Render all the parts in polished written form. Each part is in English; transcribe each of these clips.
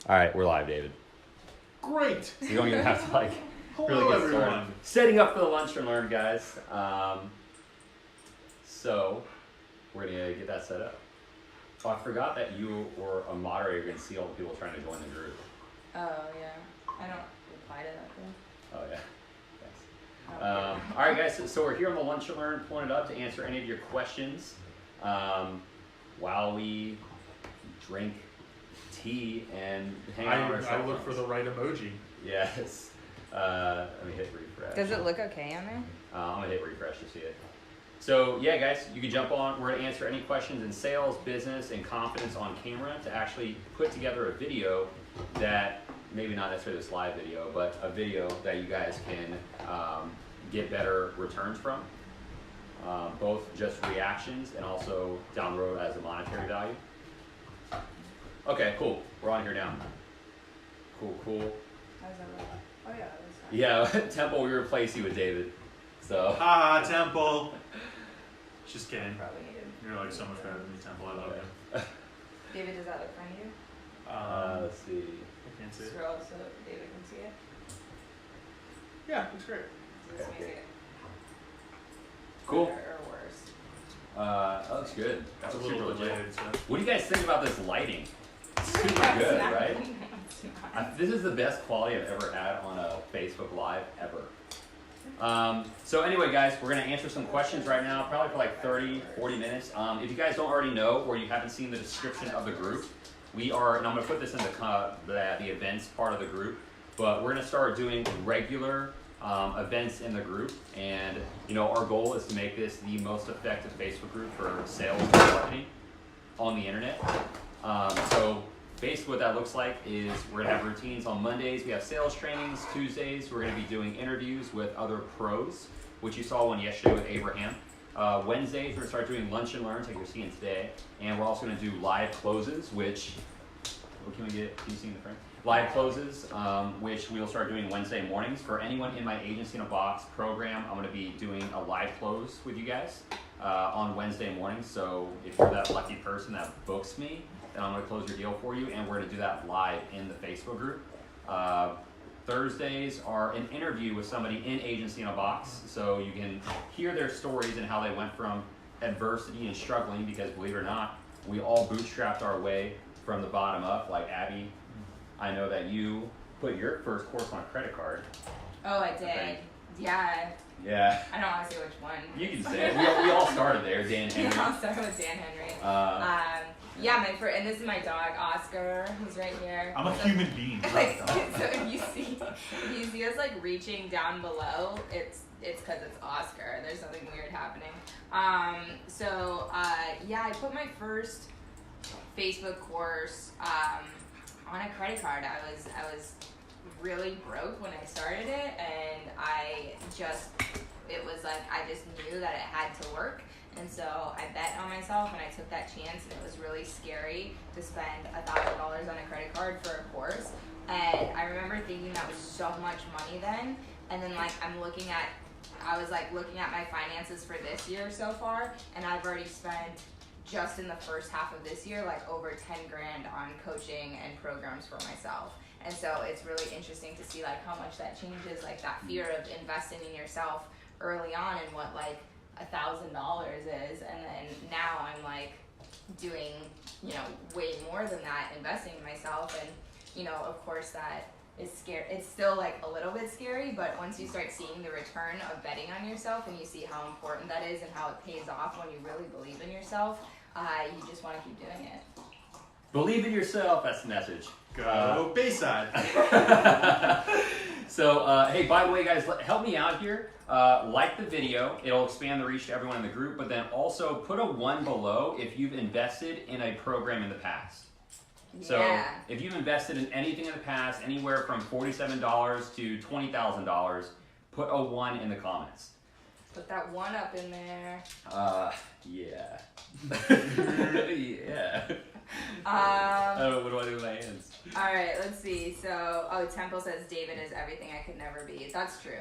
All right, we're live, David. Great. You don't even have to like Hello, really get everyone. started. Setting up for the lunch and learn, guys. So we're gonna get that set up. Oh, I forgot that you were a moderator and see all the people trying to join the group. Oh yeah, I don't reply to that though. Oh yeah. Thanks. All right, guys. So we're here on the lunch and learn, pulling it up to answer any of your questions while we drink tea and hang out on our cell I look for phones. the right emoji. Yes. Let me hit refresh. Does it look okay on there? I'm gonna hit refresh to see it. So yeah, guys, you can jump on. We're gonna answer any questions in sales, business, and confidence on camera to actually put together a video that maybe not necessarily this live video, but a video that you guys can get better returns from, both just reactions and also down the road as a monetary value. Okay, cool. We're on here now. Cool. How does that look? Oh yeah, that's fine. Yeah, Temple, we replace you with David. So. Ha, Temple. Just kidding. Probably needed. You're like so much better than me, Temple. I love you. David, does that look fine to you? Let's see. I can't see it. Scroll so David can see it. Yeah, looks great. Does this make it Cool. better or worse? That looks good. That That's a looks little super legit. delayed, so. What do you guys think about this lighting? It's super That's good, not- right? it's not. This is the best quality I've ever had on a Facebook Live ever. So anyway, guys, we're going to answer some questions right now, probably for like 30, 40 minutes. If you guys don't already know or you haven't seen the description of the group, we are, and I'm going to put this in the events part of the group, but we're going to start doing regular events in the group. And, you know, our goal is to make this the most effective Facebook group for sales and marketing on the internet. So basically what that looks like is we're going to have routines on Mondays. We have sales trainings. Tuesdays, we're going to be doing interviews with other pros, which you saw one yesterday with Abraham. Wednesdays, we're going to start doing lunch and learns like you're seeing today. And we're also going to do live closes, which, what can we get? Can you see in the frame? Live closes, which we will start doing Wednesday mornings. For anyone in my Agency in a Box program, I'm going to be doing a live close with you guys on Wednesday mornings. So if you're that lucky person that books me, then I'm going to close your deal for you, and we're going to do that live in the Facebook group. Thursdays are an interview with somebody in Agency in a Box, so you can hear their stories and how they went from adversity and struggling, because believe it or not, we all bootstrapped our way from the bottom up. Like Abby, I know that you put your first course on a credit card. Oh, I did. think. Yeah. Yeah, I don't want to say which one. you can say it. We all started there, Dan Henry. Yeah, I'll start with Dan Henry. Yeah, and this is my dog Oscar, who's right here. I'm a So- human being. Like, so if you see us like reaching down below, it's because it's Oscar. There's something weird happening. Yeah, I put my first Facebook course on a credit card. I was really broke when I started it, and it was like I just knew that it had to work. And so I bet on myself and I took that chance, and it was really scary to spend $1,000 on a credit card for a course. And I remember thinking that was so much money then. And then I was looking at my finances for this year so far, and I've already spent just in the first half of this year like over 10 grand on coaching and programs for myself. And so it's really interesting to see like how much that changes, like that fear of investing in yourself early on and what like $1,000 is, and then now I'm like doing, way more than that, investing in myself. And of course that is scary. It's still like a little bit scary, but once you start seeing the return of betting on yourself and you see how important that is and how it pays off when you really believe in yourself, you just want to keep doing it. Believe in yourself. That's the message. Go Bayside. So, hey, by the way, guys, help me out here. Like the video. It'll expand the reach to everyone in the group, but then also put a 1 below if you've invested in a program in the past. So Yeah. if you've invested in anything in the past, anywhere from $47 to $20,000, put a 1 in the comments. Put that 1 up in there. Yeah. Yeah. What do I do with my hands? All right, let's see. So, Temple says David is everything I could never be. That's true.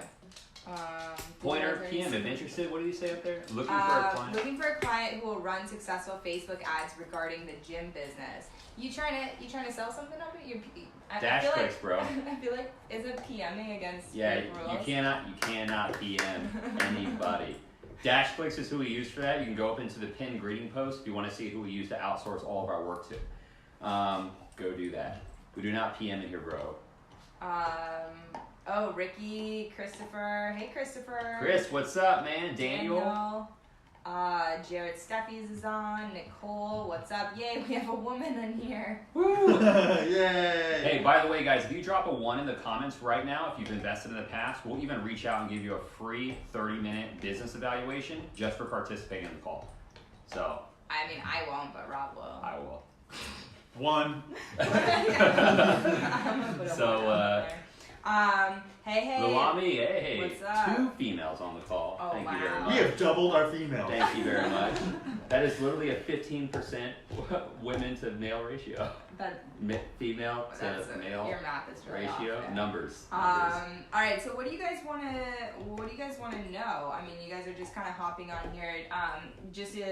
Pointer, did PM, I if say- interested. What do you say up there? Looking for a client. Looking for a client who will run successful Facebook ads regarding the gym business. You trying to sell something up here? I Dash feel clicks, like, bro. I feel like isn't PMing against Yeah, group rules? you cannot PM anybody. Dash clicks is who we use for that. You can go up into the pinned greeting post if you want to see who we use to outsource all of our work to. Go do that. We do not PM it here, bro. Oh, Ricky, Christopher. Hey, Christopher. Chris, what's up, man? Daniel. Jared Steffies is on. Nicole, what's up? Yay, we have a woman in here. Woo! Yay! Hey, by the way, guys, if you drop a 1 in the comments right now, if you've invested in the past, we'll even reach out and give you a free 30-minute business evaluation just for participating in the call. So, I mean, I won't, but Rob will. I will. 1. I'm gonna put a So, one out there. Hey. Lulami, hey. What's up? 2 females on the call. Oh, Thank you very wow. much. We have doubled our females. Thank you very much. That is literally a 15% women to male ratio. Female to male your math is really ratio. off there. Numbers. All right. So, what do you guys want to know? I mean, you guys are just kind of hopping on here. Just to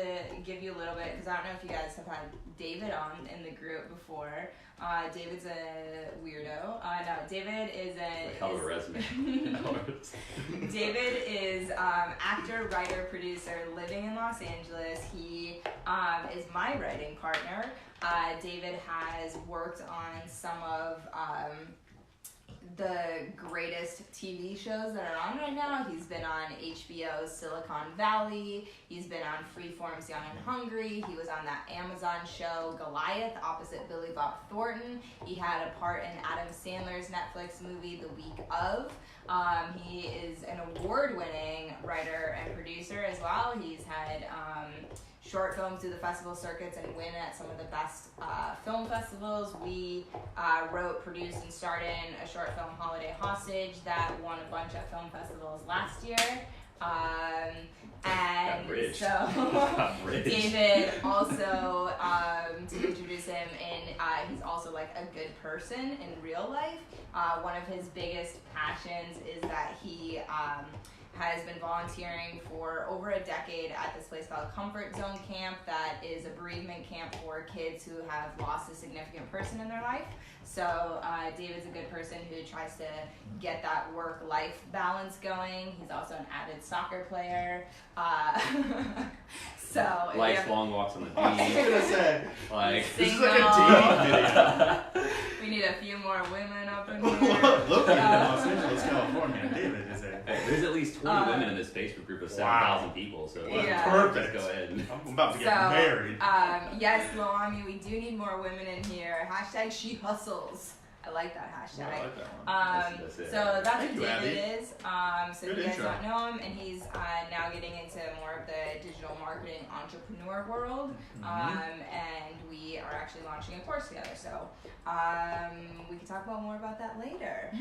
give you a little bit, because I don't know if you guys have had David on in the group before. David's a weirdo. No, David is Like hell of a resume. David is actor, writer, producer, living in Los Angeles. He is my writing partner. David has worked on some of the greatest TV shows that are on right now. He's been on HBO's Silicon Valley. He's been on Freeform's Young and Hungry. He was on that Amazon show Goliath opposite Billy Bob Thornton. He had a part in Adam Sandler's Netflix movie The Week Of. He is an award-winning writer and producer as well. He's had short films do the festival circuits and win at some of the best film festivals. We wrote, produced, and starred in a short film, Holiday Hostage, that won a bunch of film festivals last year. And rich. so Got rich. David also, to introduce him, he's also like a good person in real life. One of his biggest passions is that he has been volunteering for over a decade at this place called Comfort Zone Camp, that is a bereavement camp for kids who have lost a significant person in their life. So David's a good person who tries to get that work-life balance going. He's also an avid soccer player. So Life's long walks on the I was beach. gonna say, Like, this is Single. like a dating video. we need a few more women up in here. Look at Los Angeles, California. David is a. hey, there's at least 20 women in this Facebook group of 7,000 people, so Yeah. Perfect. just go ahead. And, I'm about to get So, married. Yes, Loami, we do need more women in here. Hashtag she hustles. I like that hashtag. I like that one. That's it. So that's Thank what you, David Abby. is. So Good if you guys intro. don't know him, and he's now getting into more of the digital marketing entrepreneur world. And we are actually launching a course together. So we can talk about more about that later.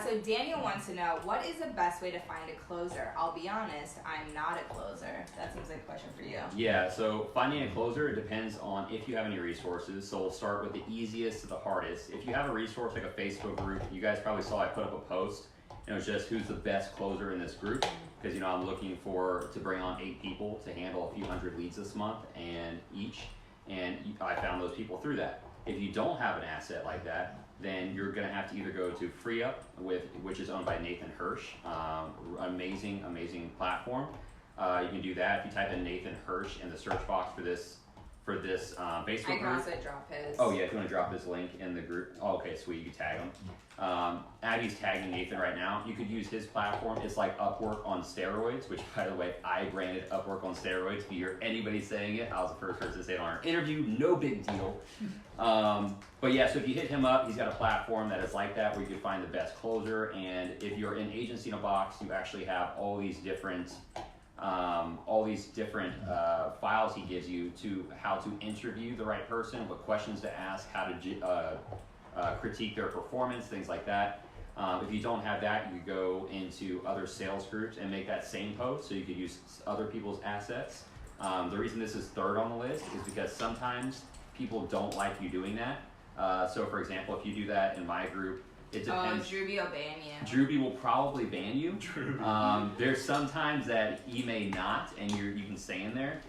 So Daniel wants to know, what is the best way to find a closer? I'll be honest, I'm not a closer. That seems like a question for you. Yeah, so finding a closer depends on if you have any resources. So we'll start with the easiest to the hardest. If you have a resource like a Facebook group, you guys probably saw I put up a post, and it was just who's the best closer in this group, because I'm looking to bring on 8 people to handle a few hundred leads this month and I found those people through that. If you don't have an asset like that, then you're going to have to either go to FreeUp, which is owned by Nathan Hirsch. Amazing platform. You can do that if you type in Nathan Hirsch in the search box for this Facebook I can group. also drop his. Oh yeah, if you want to drop his link in the group. Oh, okay, sweet, you can tag him. Abby's tagging Nathan right now. You could use his platform. It's like Upwork on steroids, which, by the way, I branded Upwork on steroids. If you hear anybody saying it, I was the first person to say it on our interview. No big deal. But yeah, so if you hit him up, he's got a platform that is like that, where you can find the best closer. And if you're in Agency in a Box, you actually have all these different files he gives you to how to interview the right person, what questions to ask, how to critique their performance, things like that. If you don't have that, you go into other sales groups and make that same post, so you could use other people's assets. The reason this is third on the list is because sometimes people don't like you doing that. So for example, if you do that in my group, It depends. Drewby will ban you. Drewby will probably ban you. Drewby. There's some times that he may not, and you can stay in there.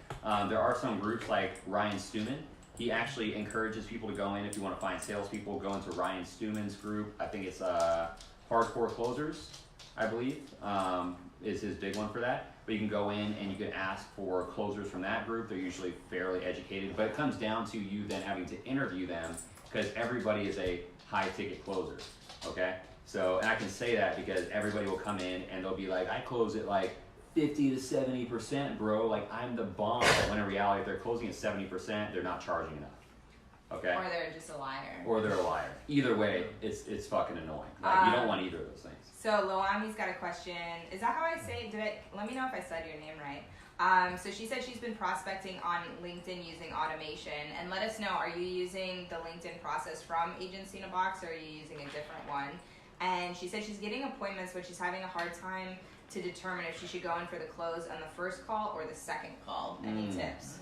There are some groups like Ryan Stewman. He actually encourages people to go in. If you want to find salespeople, go into Ryan Stewman's group. I think it's Hardcore Closers, I believe, is his big one for that. But you can go in and you can ask for closers from that group. They're usually fairly educated, but it comes down to you then having to interview them because everybody is a high ticket closer. Okay, so and I can say that because everybody will come in and they'll be like, I close it like 50 to 70%, bro. Like I'm the bomb. But when in reality, if they're closing at 70%, they're not charging enough. Okay. Or they're just a liar. Or they're a liar. Either way, it's fucking annoying. Like you don't want either of those things. So Loami's got a question. Is that how I say it? Let me know if I said your name right. So she said she's been prospecting on LinkedIn using automation, and let us know, are you using the LinkedIn process from Agency in a Box, or are you using a different one? And she said she's getting appointments, but she's having a hard time to determine if she should go in for the close on the first call or the second call. Any tips?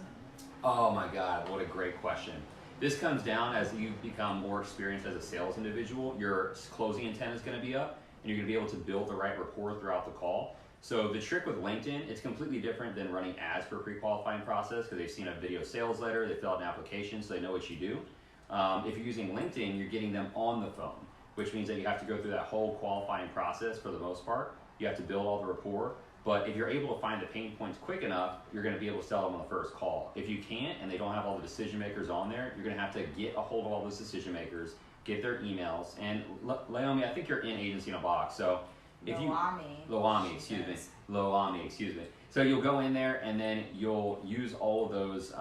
Oh my God, what a great question. This comes down as you become more experienced as a sales individual, your closing intent is going to be up, and you're going to be able to build the right rapport throughout the call. So the trick with LinkedIn, it's completely different than running ads for a pre-qualifying process because they've seen a video sales letter, they fill out an application, so they know what you do. If you're using LinkedIn, you're getting them on the phone, which means that you have to go through that whole qualifying process for the most part. You have to build all the rapport. But if you're able to find the pain points quick enough, you're going to be able to sell them on the first call. If you can't and they don't have all the decision makers on there, you're going to have to get a hold of all those decision makers, get their emails. And Loami, I think you're in Agency in a Box, so if Loami, excuse me. So you'll go in there and then you'll use all of those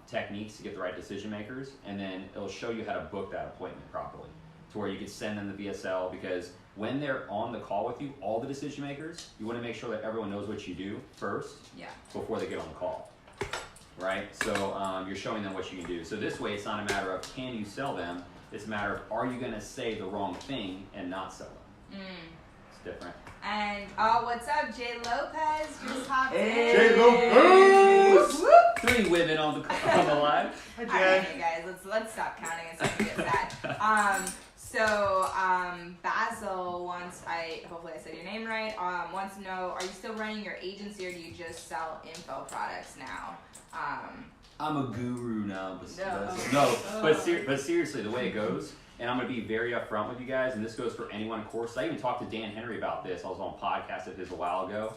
techniques to get the right decision makers, and then it'll show you how to book that appointment properly to where you can send them the VSL, because when they're on the call with you, all the decision makers, you want to make sure that everyone knows what you do first before they get on the call, right? So you're showing them what you can do. So this way, it's not a matter of can you sell them, it's a matter of are you going to say the wrong thing and not sell them. It's different. And what's up, Jay Lopez? Just hopped in. Jay Lopez! 3 women on the live. Hi, All Jay. right, guys, let's stop counting and start to get sad. So Basil wants, hopefully I said your name right, wants to know, are you still running your agency or do you just sell info products now? I'm a guru now, No. but seriously, the way it goes, and I'm going to be very upfront with you guys, and this goes for anyone in course. I even talked to Dan Henry about this. I was on a podcast of his a while ago,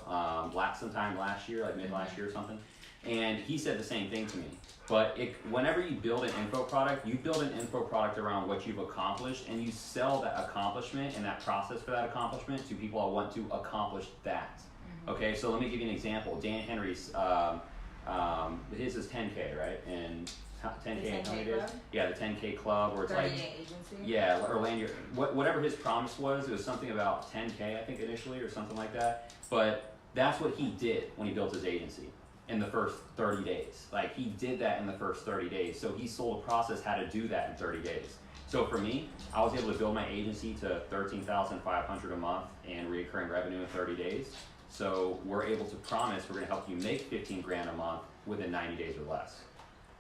sometime last year, like mid last year or something, and he said the same thing to me. But whenever you build an info product, you build an info product around what you've accomplished, and you sell that accomplishment and that process for that accomplishment to people who want to accomplish that. Okay, so let me give you an example. Dan Henry's, his is 10K, right? And 10K, how many days? Yeah, the 10K club, where it's like, agency? yeah, or land your, whatever his promise was, it was something about 10K, I think, initially, or something like that. But that's what he did when he built his agency in the first 30 days. Like, he did that in the first 30 days. So he sold a process how to do that in 30 days. So for me, I was able to build my agency to $13,500 a month and recurring revenue in 30 days. So we're able to promise we're gonna help you make 15 grand a month within 90 days or less,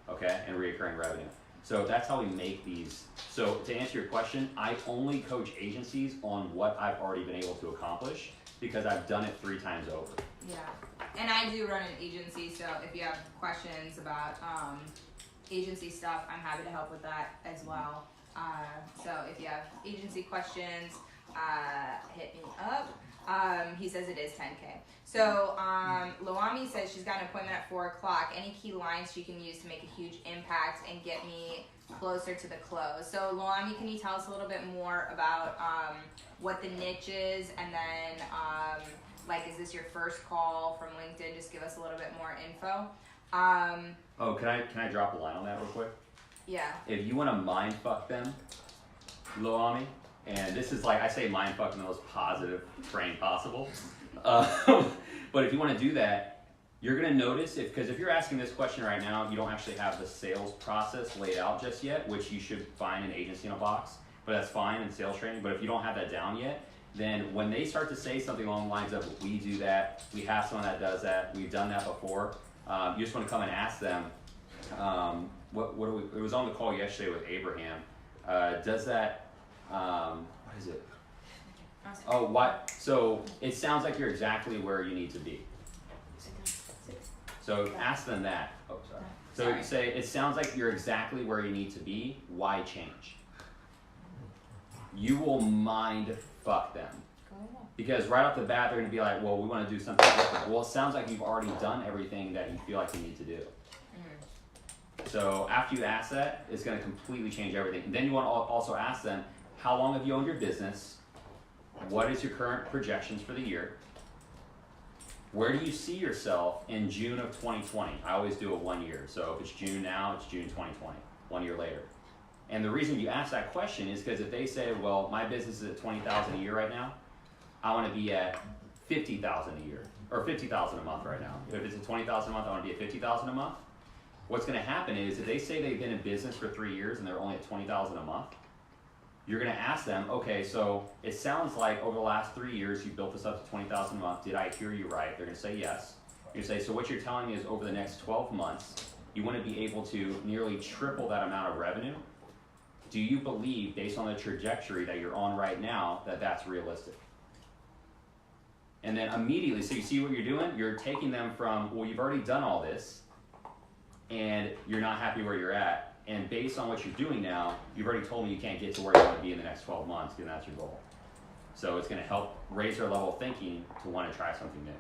okay, and recurring revenue. So that's how we make these. So to answer your question, I only coach agencies on what I've already been able to accomplish because I've done it 3 times over. Yeah, and I do run an agency, so if you have questions about agency stuff, I'm happy to help with that as well. So if you have agency questions, hit me up. He says it is 10K. So Loami says she's got an appointment at 4 o'clock. Any key lines she can use to make a huge impact and get me closer to the close? So Loami, can you tell us a little bit more about what the niche is, and then like, is this your first call from LinkedIn? Just give us a little bit more info. Oh, can I drop a line on that real quick? Yeah. If you want to mind fuck them, Loami, and this is like, I say mind fuck in the most positive frame possible. But if you want to do that, you're going to notice, because if you're asking this question right now, you don't actually have the sales process laid out just yet, which you should find in Agency in a Box, but that's fine in sales training. But if you don't have that down yet, then when they start to say something along the lines of, we do that, we have someone that does that, we've done that before, you just want to come and ask them, it was on the call yesterday with Abraham, does that, what is it? Oh, what? So it sounds like you're exactly where you need to be. So ask them that. Oh, sorry. So Sorry. you say, it sounds like you're exactly where you need to be. Why change? You will mind fuck them. Because right off the bat, they're going to be like, well, we want to do something different. Well, it sounds like you've already done everything that you feel like you need to do. So after you ask that, it's going to completely change everything. And then you want to also ask them, how long have you owned your business? What is your current projections for the year? Where do you see yourself in June of 2020? I always do a 1 year. So if it's June now, it's June 2020, 1 year later. And the reason you ask that question is because if they say, well, my business is at 20,000 a year right now, I want to be at 50,000 a year, or 50,000 a month right now. If it's at 20,000 a month, I want to be at 50,000 a month. What's going to happen is if they say they've been in business for 3 years and they're only at 20,000 a month, you're going to ask them, okay, so it sounds like over the last 3 years you built this up to 20,000 a month. Did I hear you right? They're going to say yes. You say, so what you're telling me is over the next 12 months, you want to be able to nearly triple that amount of revenue. Do you believe, based on the trajectory that you're on right now, that that's realistic? And then immediately, so you see what you're doing? You're taking them from, well, you've already done all this, and you're not happy where you're at. And based on what you're doing now, you've already told me you can't get to where you want to be in the next 12 months, and that's your goal. So it's going to help raise their level of thinking to want to try something new.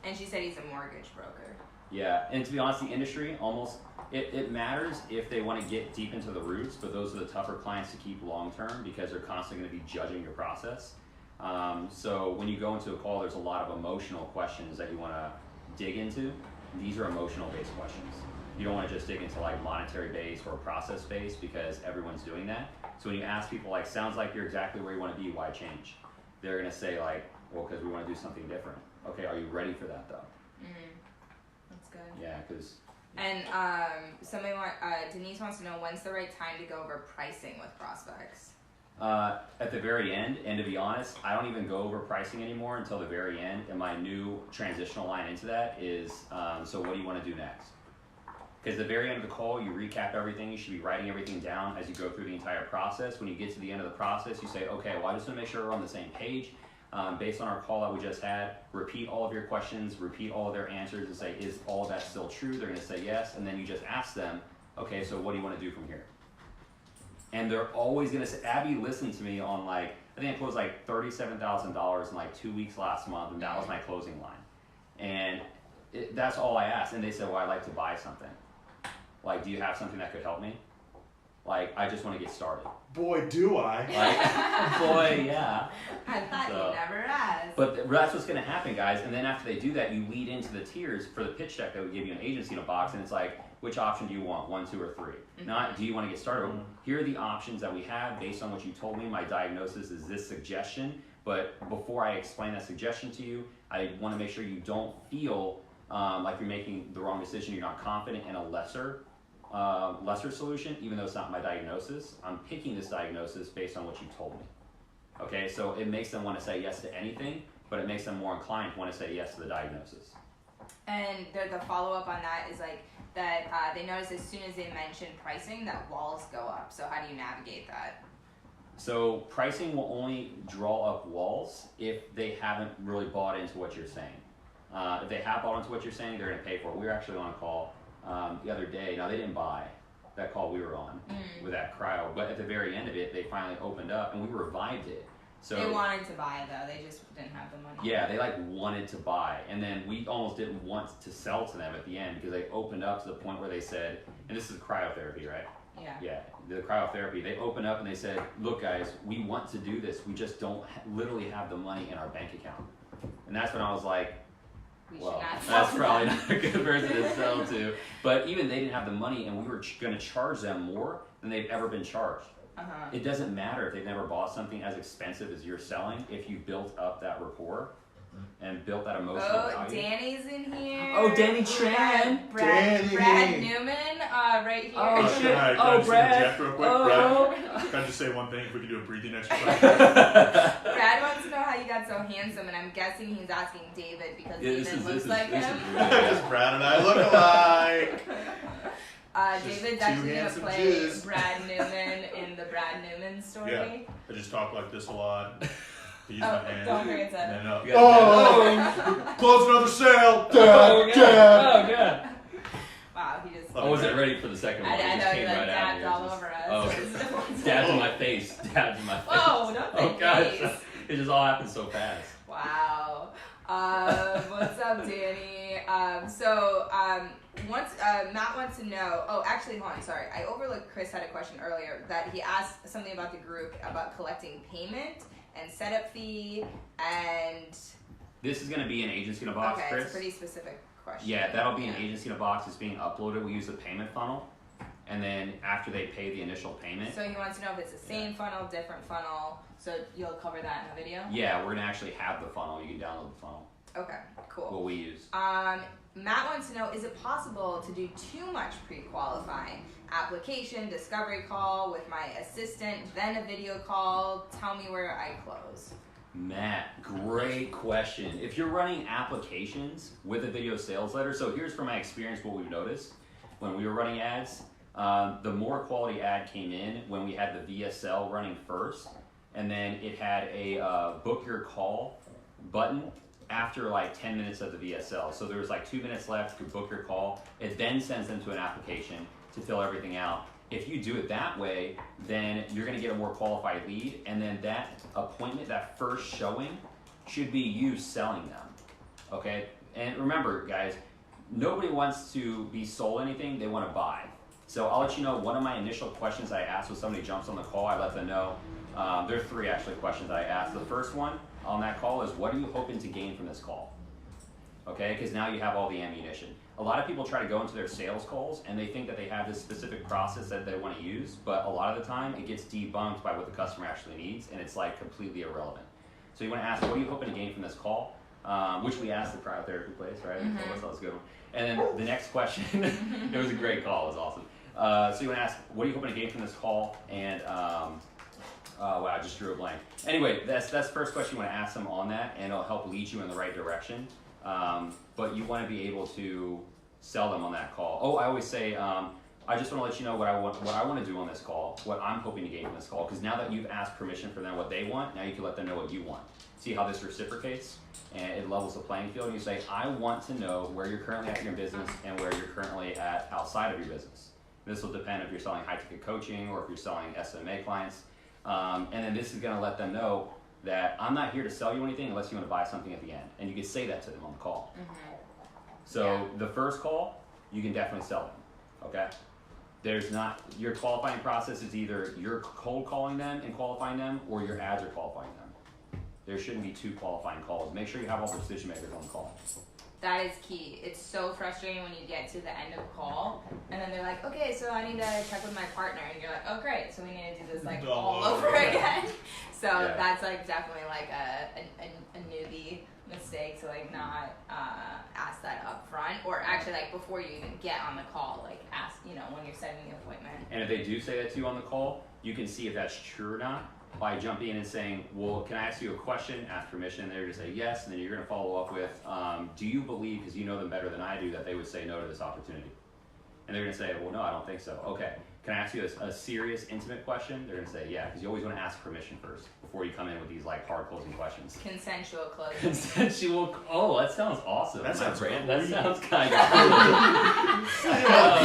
And she said he's a mortgage broker. Yeah, and to be honest, the industry almost, it matters if they want to get deep into the roots, but those are the tougher clients to keep long term because they're constantly going to be judging your process. So when you go into a call, there's a lot of emotional questions that you want to dig into. These are emotional based questions. You don't want to just dig into like monetary based or process based because everyone's doing that. So when you ask people like, sounds like you're exactly where you want to be, why change? They're going to say like, well, because we want to do something different. Okay, are you ready for that though? That's good. Yeah, because. And Denise wants to know when's the right time to go over pricing with prospects. At the very end, and to be honest, I don't even go over pricing anymore until the very end. And my new transitional line into that is, so what do you want to do next? Because at the very end of the call, you recap everything. You should be writing everything down as you go through the entire process. When you get to the end of the process, you say, okay, well, I just want to make sure we're on the same page. Based on our call that we just had, repeat all of your questions, repeat all of their answers, and say, is all of that still true? They're going to say yes. And then you just ask them, okay, so what do you want to do from here? And they're always going to say, Abby listened to me on like, I think I closed like $37,000 in like 2 weeks last month, and that was my closing line. And that's all I asked. And they said, well, I'd like to buy something. Like, do you have something that could help me? Like, I just want to get started. Boy, do I. Like, boy, yeah. I thought So- you never asked. But that's what's going to happen, guys. And then after they do that, you lead into the tiers for the pitch deck that would give you an agency in a box. And it's like, which option do you want? 1, 2, or 3? Not, do you want to get started? Here are the options that we have based on what you told me. My diagnosis is this suggestion. But before I explain that suggestion to you, I want to make sure you don't feel like you're making the wrong decision. You're not confident in a lesser solution, even though it's not my diagnosis. I'm picking this diagnosis based on what you told me. Okay, so it makes them want to say yes to anything, but it makes them more inclined to want to say yes to the diagnosis. And the follow-up on that is like that they notice as soon as they mention pricing that walls go up. So how do you navigate that? So pricing will only draw up walls if they haven't really bought into what you're saying. If they have bought into what you're saying, they're going to pay for it. We were actually on a call the other day. Now, they didn't buy that call we were on with that cryo, but at the very end of it, they finally opened up and we revived it. So They wanted to buy though, they just didn't have the money. yeah, they like wanted to buy, and then we almost didn't want to sell to them at the end because they opened up to the point where they said, and this is cryotherapy, right? Yeah. Yeah, the cryotherapy. They opened up and they said, look guys, we want to do this, we just don't literally have the money in our bank account. And that's when I was like, We should well, not sell that's to probably them. not a good person to sell to. But even they didn't have the money, and we were going to charge them more than they've ever been charged. It doesn't matter if they've never bought something as expensive as you're selling if you built up that rapport and built that emotional Oh, value. Danny's in here. Oh, Danny We Tran. have Brad Danny. Newman, right here. Oh, shit. Hi, can Oh, I just Brad. interject real quick? Oh. Brad, can I just say one thing? If we could do a breathing exercise. Brad wants to know how you got so handsome, and I'm guessing he's asking David because Yeah, David looks like him. Because Brad and I look alike. Just David's two actually gonna handsome play Jews. Brad Newman in the Brad Newman story. Yeah. I just talk like this a lot. I use Oh, my hands. don't forget And then, that. You guys oh, close another sale. Oh, God. Oh, God. Wow, he just. I wasn't ready for the second one. I It just know came he like right out dabbed here. all Just- over us. Oh, It's- dabs in my face. Dabs in my face. Whoa, don't Oh, say gosh. face. It just all happened so fast. Wow. What's up, Danny? Once Matt wants to know. Oh, actually, hold on. Sorry, I overlooked. Chris had a question earlier that he asked something about the group about collecting payment and setup fee and. This is going to be an agency in a box, Okay, Chris. it's a pretty specific question. Yeah, that'll be an agency in a box. It's being uploaded. We use a payment funnel. And then after they pay the initial payment, So he wants to know if it's the same funnel, different funnel. So you'll cover that in the video. yeah, we're going to actually have the funnel. You can download the funnel. Okay, cool. What we use. Matt wants to know, is it possible to do too much pre-qualifying? Application, discovery call with my assistant, then a video call, tell me where I close. Matt, great question. If you're running applications with a video sales letter, so here's from my experience what we've noticed when we were running ads. The more quality ad came in when we had the VSL running first, and then it had a book your call button after like 10 minutes of the VSL. So there was like 2 minutes left to book your call. It then sends them to an application to fill everything out. If you do it that way, then you're gonna get a more qualified lead, and then that appointment, that first showing, should be you selling them, okay? And remember, guys, nobody wants to be sold anything, they wanna buy. So I'll let you know, one of my initial questions I asked when somebody jumps on the call, I let them know, there are 3 actually questions I asked. The first one on that call is, what are you hoping to gain from this call? Okay, because now you have all the ammunition. A lot of people try to go into their sales calls and they think that they have this specific process that they want to use, but a lot of the time it gets debunked by what the customer actually needs, and it's like completely irrelevant. So you want to ask, what are you hoping to gain from this call? Which we asked the cryotherapy place, right? Mm-hmm. So that was a good one. And then the next question, it was a great call, it was awesome. So you want to ask, what are you hoping to gain from this call? And wow, I just drew a blank. Anyway, that's the first question you want to ask them on that, and it'll help lead you in the right direction. But you want to be able to sell them on that call. Oh, I always say, I just want to let you know what I want to do on this call, what I'm hoping to gain from this call, because now that you've asked permission for them what they want, now you can let them know what you want. See how this reciprocates, and it levels the playing field. And you say, I want to know where you're currently at in your business and where you're currently at outside of your business. This will depend if you're selling high-ticket coaching or if you're selling SMA clients. And then this is going to let them know that I'm not here to sell you anything unless you want to buy something at the end. And you can say that to them on the call. Mm-hmm. So Yeah. the first call, you can definitely sell them, okay? There's not, your qualifying process is either you're cold calling them and qualifying them, or your ads are qualifying them. There shouldn't be 2 qualifying calls. Make sure you have all the decision makers on the call. That is key. It's so frustrating when you get to the end of the call and then they're like, okay, so I need to check with my partner, and you're like, oh great, so we need to do this like all over again. So Yeah. that's like definitely like a newbie mistake to like not ask that up front, or actually like before you even get on the call, like ask, you know, when you're setting the appointment. And if they do say that to you on the call, you can see if that's true or not by jumping in and saying, well, can I ask you a question? Ask permission. They're going to say yes, and then you're going to follow up with, do you believe, because you know them better than I do, that they would say no to this opportunity? And they're going to say, well, no, I don't think so. Okay, can I ask you a serious, intimate question? They're going to say, yeah, because you always want to ask permission first before you come in with these like hard closing questions. Consensual closing. Consensual. Oh, that sounds awesome. That sounds Brand. cool. That sounds kind of cool.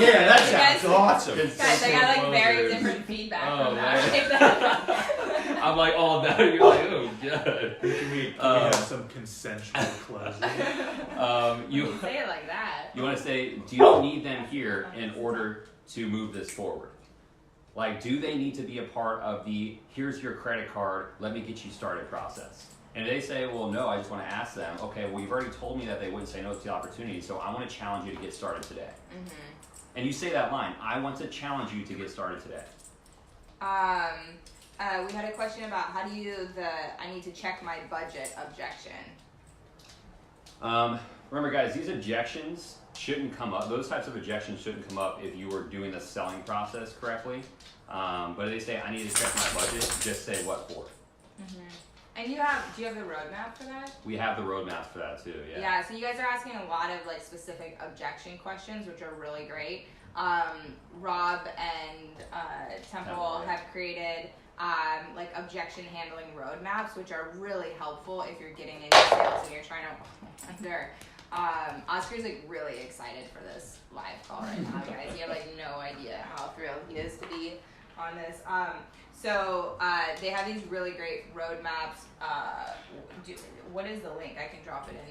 Yeah, that Guys- sounds awesome. Guys, I got like very Closers. different feedback Oh, from man. that. I'm like all about it. You're like, oh god. Can we have some consensual closing? You Say it like that. you want to say, do you need them here in order to move this forward? Like, do they need to be a part of the here's your credit card, let me get you started process? And they say, well, no, I just want to ask them. Okay, well, you've already told me that they wouldn't say no to the opportunity, so I want to challenge you to get started today. Mm-hmm. And you say that line, I want to challenge you to get started today. We had a question about how do you I need to check my budget objection. Remember, guys, these objections shouldn't come up. Those types of objections shouldn't come up if you were doing the selling process correctly. But if they say, I need to check my budget, just say what for. Mm-hmm. And do you have the roadmap for that? We have the roadmaps for that too, yeah. Yeah, so you guys are asking a lot of like specific objection questions, which are really great. Rob and Temple have created like objection handling roadmaps, which are really helpful if you're getting into sales and you're trying to under. Oscar's like really excited for this live call right now, guys. You have like no idea how thrilled he is to be on this. So they have these really great roadmaps. What is the link? I can drop it in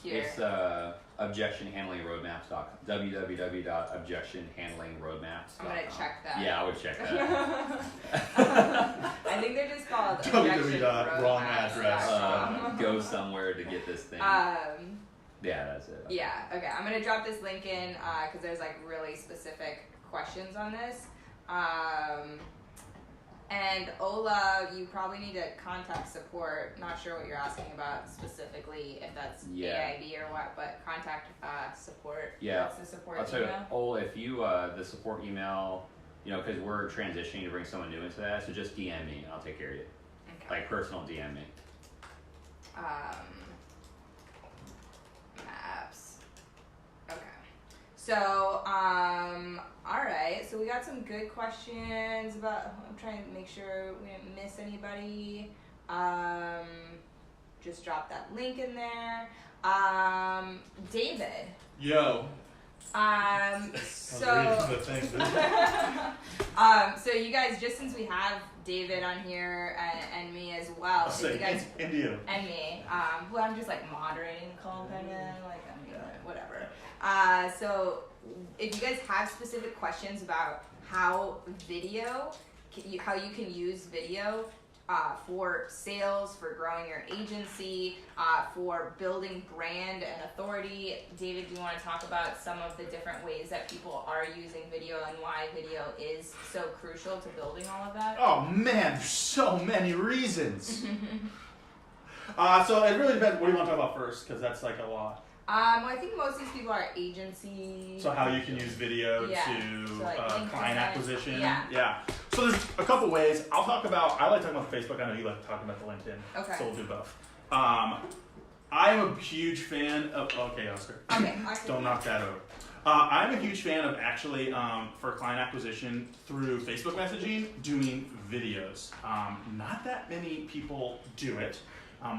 here. It's www.objectionhandlingroadmaps.com. I'm gonna check that. Yeah, I would check that. I think they're just called www.wrong address. Go somewhere to get this thing. Yeah, that's it. Yeah, okay. I'm going to drop this link in because there's like really specific questions on this. And Ola, you probably need to contact support. Not sure what you're asking about specifically, if that's AIB or what, but contact support. Yeah. What's the support I'll tell you, email? Ola, if you, the support email, because we're transitioning to bring someone new into that, so just DM me and I'll take care of you. Okay. Like personal DM me. Maps. Okay. So, alright, so we got some good questions about, I'm trying to make sure we didn't miss anybody. Just drop that link in there. David. Yo. So, The thing, so you guys, just since we have David on here and me as well, so you guys India. and me, well, I'm just like moderating the call kind of, like I'm whatever. So if you guys have specific questions about how how you can use video for sales, for growing your agency, for building brand and authority. David, do you want to talk about some of the different ways that people are using video and why video is so crucial to building all of that? Oh man, there's so many reasons. So it really depends. What do you want to talk about first? Because that's like a lot. Well, I think most of these people are agency. So how you can use video Yeah. to So, like, client LinkedIn. acquisition. Yeah. So there's a couple ways. I like talking about Facebook. I know you like talking about the LinkedIn. Okay. So we'll do both. I'm a huge fan of. Okay, Oscar. Okay. I can- Don't knock that over. I'm a huge fan of actually for client acquisition through Facebook messaging doing videos. Not that many people do it,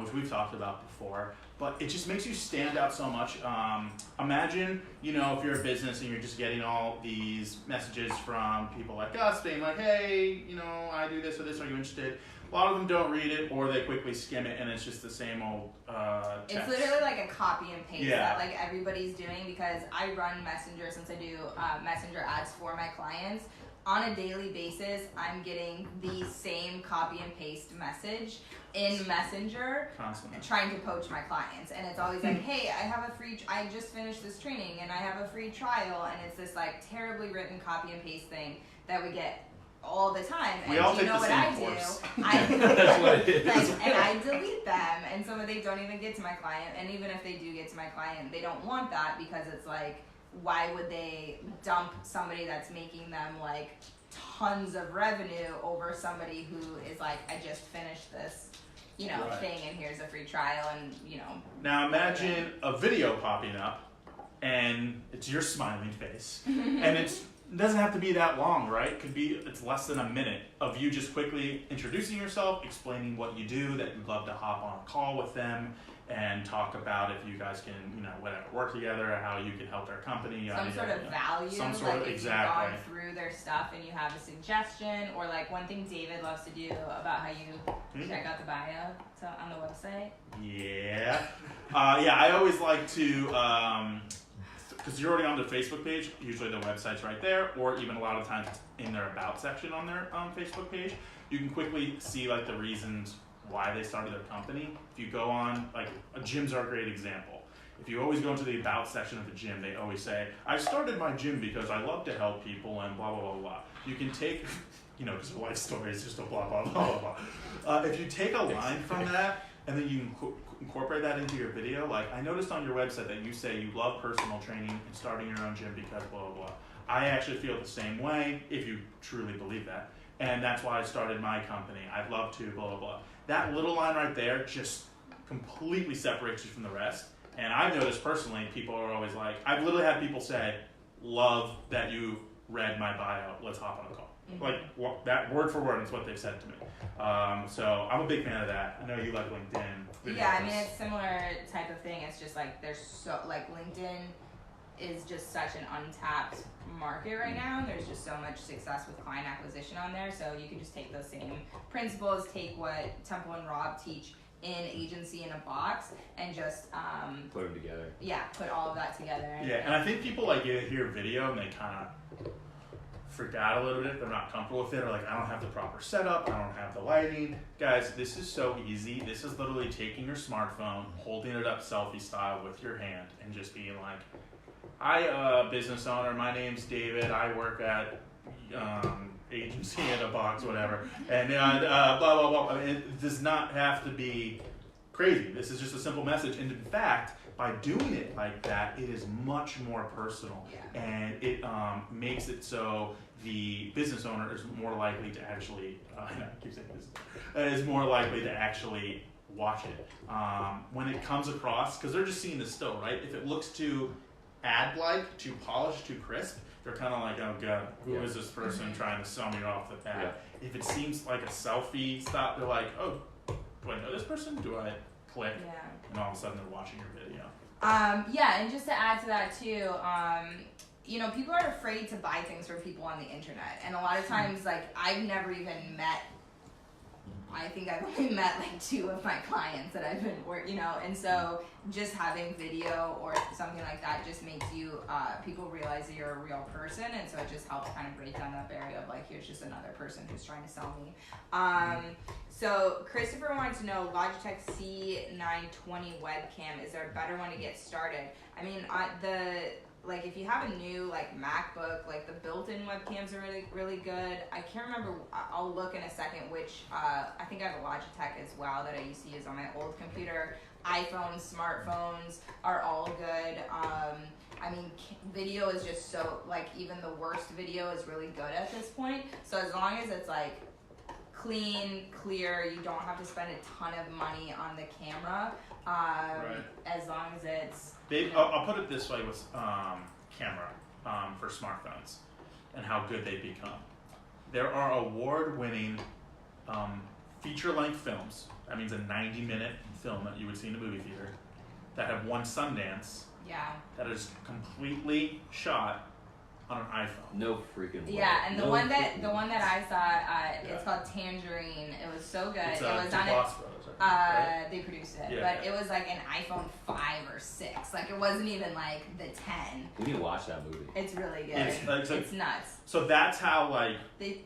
which we've talked about before. But it just makes you stand out so much. Imagine, if you're a business and you're just getting all these messages from people like us being like, hey, I do this or this, are you interested? A lot of them don't read it or they quickly skim it and it's just the same old text. It's literally like a copy and paste Yeah. that like everybody's doing because I run Messenger since I do Messenger ads for my clients. On a daily basis, I'm getting the same copy and paste message in Messenger Constantly. trying to poach my clients. And it's always like, hey, I just finished this training and I have a free trial. And it's this like terribly written copy and paste thing that we get all the time. And We all you take know the what same I course. do? That's what it is. And I delete them, and some of they don't even get to my client. And even if they do get to my client, they don't want that because it's like, why would they dump somebody that's making them like tons of revenue over somebody who is like, I just finished this, Right. thing, and here's a free trial, and Now imagine a video popping up and it's your smiling face and it doesn't have to be that long, right? It's less than a minute of you just quickly introducing yourself, explaining what you do, that you'd love to hop on a call with them and talk about if you guys can, whatever, work together, how you can help their company. some sort of value. Some sort like of- if exactly. you've gone through their stuff and you have a suggestion, or like one thing David loves to do about how you check out the bio on the website. Yeah. I always like to, because you're already on the Facebook page, usually the website's right there, or even a lot of times in their About section on their Facebook page, you can quickly see like the reasons why they started their company. If you go on, like, gyms are a great example. If you always go into the About section of the gym, they always say, I started my gym because I love to help people and blah, blah, blah, blah. You can take, because a life story is just a blah, blah, blah, blah, blah. If you take a line from that, and then you incorporate that into your video, like, I noticed on your website that you say you love personal training and starting your own gym because blah, blah, blah. I actually feel the same way, if you truly believe that. And that's why I started my company. I'd love to, blah, blah, blah. That little line right there just completely separates you from the rest. And I've noticed personally, people are always like, I've literally had people say, love that you read my bio. Let's hop on a call. Like that word for word is what they've said to me. So I'm a big fan of that. I know you like LinkedIn. Yeah, I mean it's similar type of thing. It's just like there's so like LinkedIn is just such an untapped market right now, and there's just so much success with client acquisition on there. So you can just take those same principles, take what Temple and Rob teach in Agency in a Box, and just put them together. Yeah, put all of that together. Yeah, and I think people like hear video and they kind of freak out a little bit. They're not comfortable with it, or like, I don't have the proper setup, I don't have the lighting. Guys, this is so easy. This is literally taking your smartphone, holding it up selfie style with your hand, and just being like, hi, business owner, my name's David, I work at Agency in a Box, whatever, and blah, blah, blah. I mean, it does not have to be crazy. This is just a simple message, and in fact, by doing it like that, it is much more personal, and it makes it so the business owner is more likely to actually, I keep saying this, is more likely to actually watch it. When it comes across, because they're just seeing the still, right? If it looks too ad-like, too polished, too crisp, they're kind of like, oh god, who is this person trying to sell me off the bat? Yeah. If it seems like a selfie stop, they're like, oh, do I know this person? Do I click? Yeah. And all of a sudden they're watching your video. Yeah, and just to add to that too, you know, people are afraid to buy things from people on the internet, and a lot of times, like, I've never even met. I think I've only met like 2 of my clients that I've been you know, and so just having video or something like that just makes you, people realize that you're a real person, and so it just helps kind of break down that barrier of like, here's just another person who's trying to sell me. So Christopher wants to know, Logitech C920 webcam, is there a better one to get started? I mean, like if you have a new like MacBook, like the built-in webcams are really, really good. I can't remember, I'll look in a second which, I think I have a Logitech as well that I used to use on my old computer. iPhones, smartphones are all good. I mean, video is just so, like even the worst video is really good at this point. So as long as it's like clean, clear, you don't have to spend a ton of money on the camera, as long as it's... I'll put it this way with camera for smartphones and how good they've become. There are award-winning feature-length films. That means a 90-minute film that you would see in a movie theater that have won Sundance. Yeah. That is completely shot on an iPhone. No freaking way. Yeah, and the one that I saw, it's called Tangerine. It was so good. It's, it was on it. Right? They produced it, but it was like an iPhone 5 or 6. Like it wasn't even like the 10. We need to watch that movie. It's really good. It's nuts. So that's how like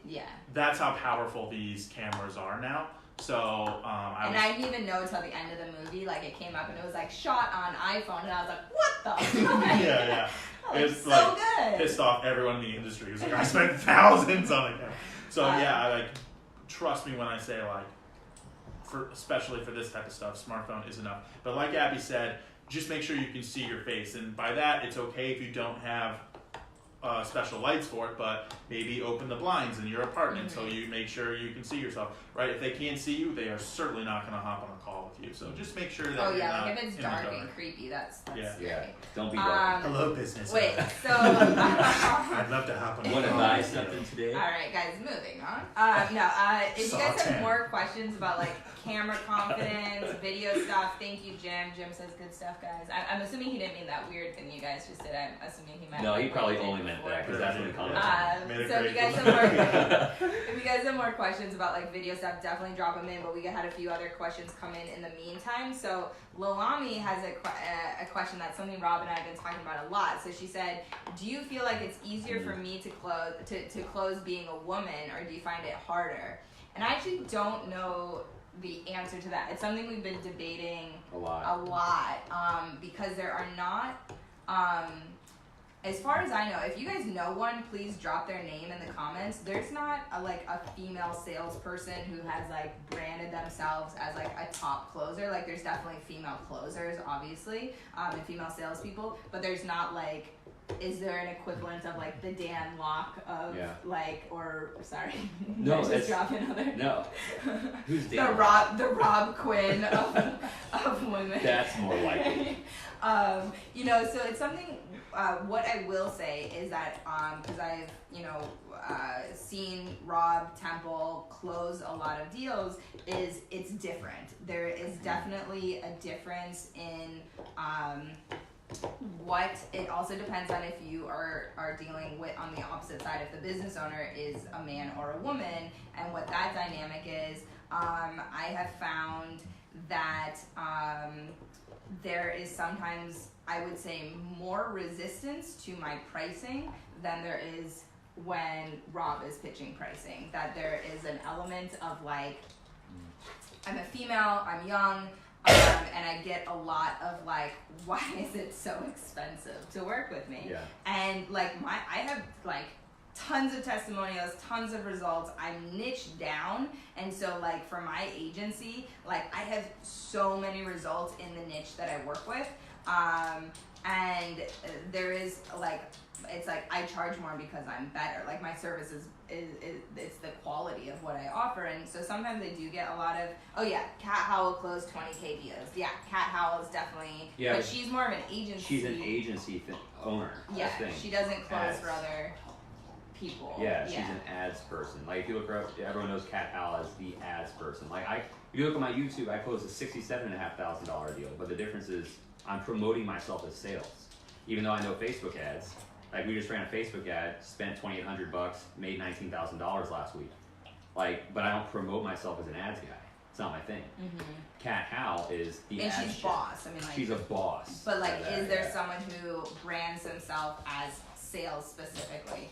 yeah. That's how powerful these cameras are now. So I didn't even know until the end of the movie. Like it came up and it was like shot on iPhone, and I was like, what the? Yeah. It's so like, good. Pissed off everyone in the industry. It's like I spent thousands on it. So I like trust me when I say like. Especially for this type of stuff, smartphone is enough. But like Abby said, just make sure you can see your face. And by that, it's okay if you don't have special lights for it, but maybe open the blinds in your apartment so you make sure you can see yourself. Right? If they can't see you, they are certainly not going to hop on a call with you. So just make sure that you're not like if it's dark and creepy, that's scary. Don't be dark. Hello, business. Wait, so I'd love to hop on. Want to buy something today? All right, guys, moving on. If you guys have more questions about like camera confidence, video stuff, thank you, Jim. Jim says good stuff, guys. I'm assuming he didn't mean that weird thing you guys just did. I'm assuming he meant. No, he probably only meant that because that's what he commented. So if you guys have more questions about like video stuff, definitely drop them in. But we had a few other questions come in the meantime. So Lolami has a question that's something Rob and I have been talking about a lot. So she said, do you feel like it's easier for me to close being a woman, or do you find it harder? And I actually don't know the answer to that. It's something we've been debating a lot because there are not, as far as I know, if you guys know one, please drop their name in the comments. There's not a female salesperson who has like branded themselves as like a top closer. Like there's definitely female closers, obviously, and female salespeople, but there's not like, is there an equivalent of like the Dan Locke of No, just dropping other. No. Who's Dan? The Rob Quinn of women. That's more likely. You know, so it's something. What I will say is that because I've seen Rob Temple close a lot of deals, is it's different. There is definitely a difference in what it also depends on if you are dealing with on the opposite side, if the business owner is a man or a woman, and what that dynamic is. I have found that there is sometimes, I would say, more resistance to my pricing than there is when Rob is pitching pricing. That there is an element of like, I'm a female, I'm young, and I get a lot of like, why is it so expensive to work with me? Yeah. And like I have like tons of testimonials, tons of results. I'm niched down, and so like for my agency, like I have so many results in the niche that I work with, and there is like, it's like I charge more because I'm better. Like my service is it's the quality of what I offer, and so sometimes I do get a lot of, oh yeah, Kat Howell closed 20K deals. Yeah, Kat Howell is definitely, Yeah, but she's more of an agency. She's an agency owner. Yeah, I think. she doesn't close Ads. for other people. Yeah, she's an ads person. Like if you look her up, everyone knows Kat Howell as the ads person. Like if you look at my YouTube, I closed a $67,500 deal, but the difference is I'm promoting myself as sales, even though I know Facebook ads. Like we just ran a Facebook ad, spent $2,800, made $19,000 last week. Like, but I don't promote myself as an ads guy. It's not my thing. Kat Howell is the and ads she's chick. boss. I mean, like, She's a boss. but like, of that, is there yeah. someone who brands himself as sales specifically?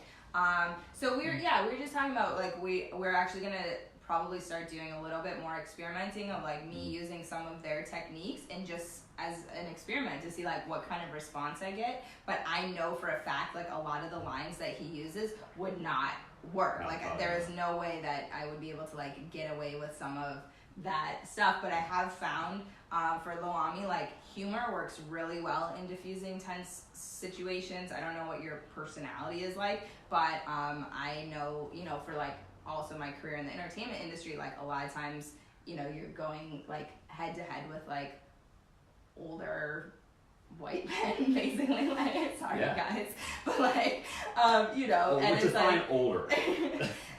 So we're just talking about like we're actually gonna probably start doing a little bit more experimenting of like me using some of their techniques and just as an experiment to see like what kind of response I get. But I know for a fact like a lot of the lines that he uses would not work. Not like probably. there is no way that I would be able to like get away with some of that stuff. But I have found for Loami, like humor works really well in diffusing tense situations. I don't know what your personality is like, but I know, for like also my career in the entertainment industry, like a lot of times, you're going like head to head with like older white men, basically. Like, sorry guys, but like, Well, and let's it's define like older.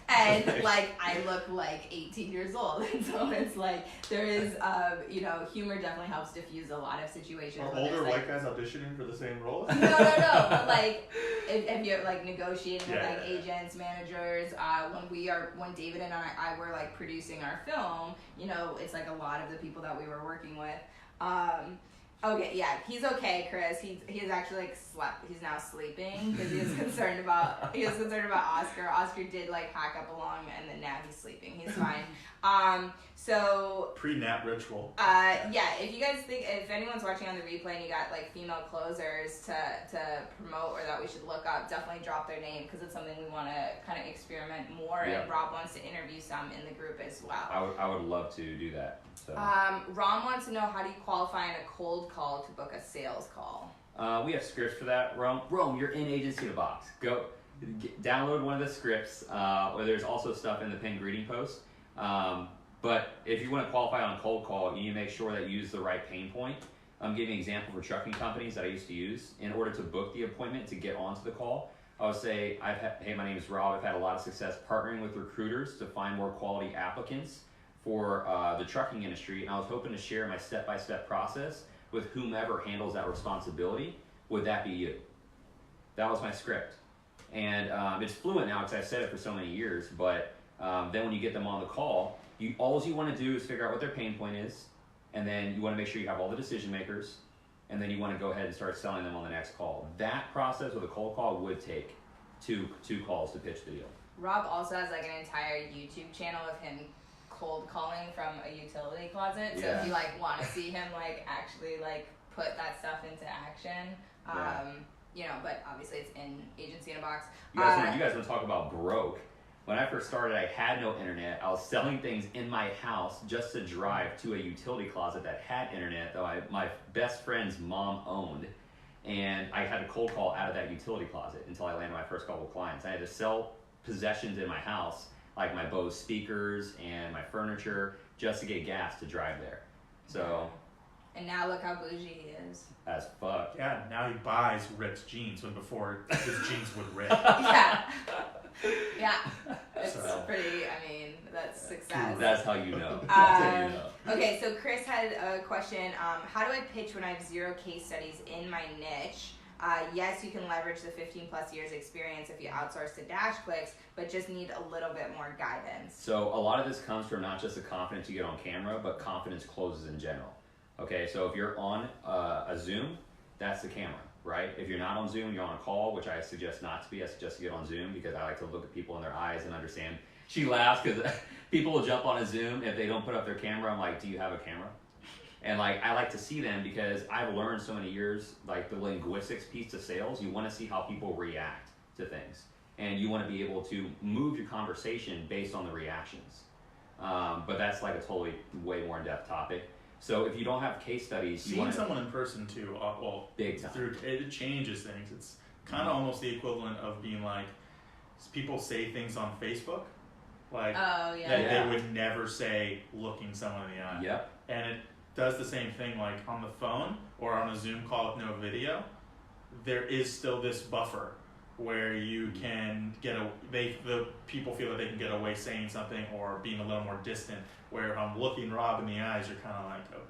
and like I look like 18 years old, and so it's like there is, humor definitely helps diffuse a lot of situations. Are where older there's, white guys auditioning for the same role? No, but like if you're like negotiating with like agents, managers, when David and I were like producing our film, it's like a lot of the people that we were working with. Okay, yeah, he's okay, Chris. He's actually like slept. He's now sleeping because he was concerned about Oscar. Oscar did like hack up along, and then now he's sleeping. He's fine. So Pre-nap ritual. if you guys think, if anyone's watching on the replay and you got like female closers to promote or that we should look up, definitely drop their name because it's something we want to kind of experiment more. Yeah. And Rob wants to interview some in the group as well. I would love to do that. So. Ron wants to know, how do you qualify in a cold call to book a sales call? We have scripts for that. Rome, you're in Agency in a Box. Go download one of the scripts. Or there's also stuff in the pinned greeting post. But if you want to qualify on a cold call, you need to make sure that you use the right pain point. I'm giving an example for trucking companies that I used to use. In order to book the appointment to get onto the call, I would say, hey, my name is Rob. I've had a lot of success partnering with recruiters to find more quality applicants for the trucking industry, and I was hoping to share my step-by-step process with whomever handles that responsibility. Would that be you? That was my script. And it's fluent now because I've said it for so many years, but then when you get them on the call, all you want to do is figure out what their pain point is, and then you want to make sure you have all the decision makers, and then you want to go ahead and start selling them on the next call. That process with a cold call would take two calls to pitch the deal. Rob also has like an entire YouTube channel of him cold calling from a utility closet. So if you like want to see him like actually like put that stuff into action, but obviously it's in Agency in a Box. You guys want to talk about broke? When I first started, I had no internet. I was selling things in my house just to drive to a utility closet that had internet, though my best friend's mom owned. And I had to cold call out of that utility closet until I landed my first couple of clients. I had to sell possessions in my house, like my Bose speakers and my furniture, just to get gas to drive there. So And now look how bougie he is. As fuck. Yeah, now he buys ripped jeans when before his jeans would rip. Yeah. Yeah. It's So. pretty, I mean, that's success. That's how you know. That's how you know. Okay, so Chris had a question. How do I pitch when I have 0 case studies in my niche? Yes, you can leverage the 15 plus years experience if you outsource to DashClicks, but just need a little bit more guidance. So a lot of this comes from not just the confidence you get on camera, but confidence closes in general. Okay, so if you're on a Zoom, that's the camera, right? If you're not on Zoom, you're on a call, which I suggest not to be. I suggest to get on Zoom because I like to look at people in their eyes and understand. She laughs because people will jump on a Zoom if they don't put up their camera. I'm like, do you have a camera? And like, I like to see them because I've learned so many years, like the linguistics piece to sales, you want to see how people react to things. And you want to be able to move your conversation based on the reactions. But that's like a totally way more in-depth topic. So if you don't have case studies, you Seeing want to, someone in person too, well, big time. it changes things. It's kind of almost the equivalent of being like, people say things on Facebook, like Oh, yeah. that Yeah. they would never say looking someone in the eye. Yep. And it does the same thing like on the phone or on a Zoom call with no video. There is still this buffer where you can the people feel that they can get away saying something or being a little more distant. Where if I'm looking Rob in the eyes, you're kind of like, oh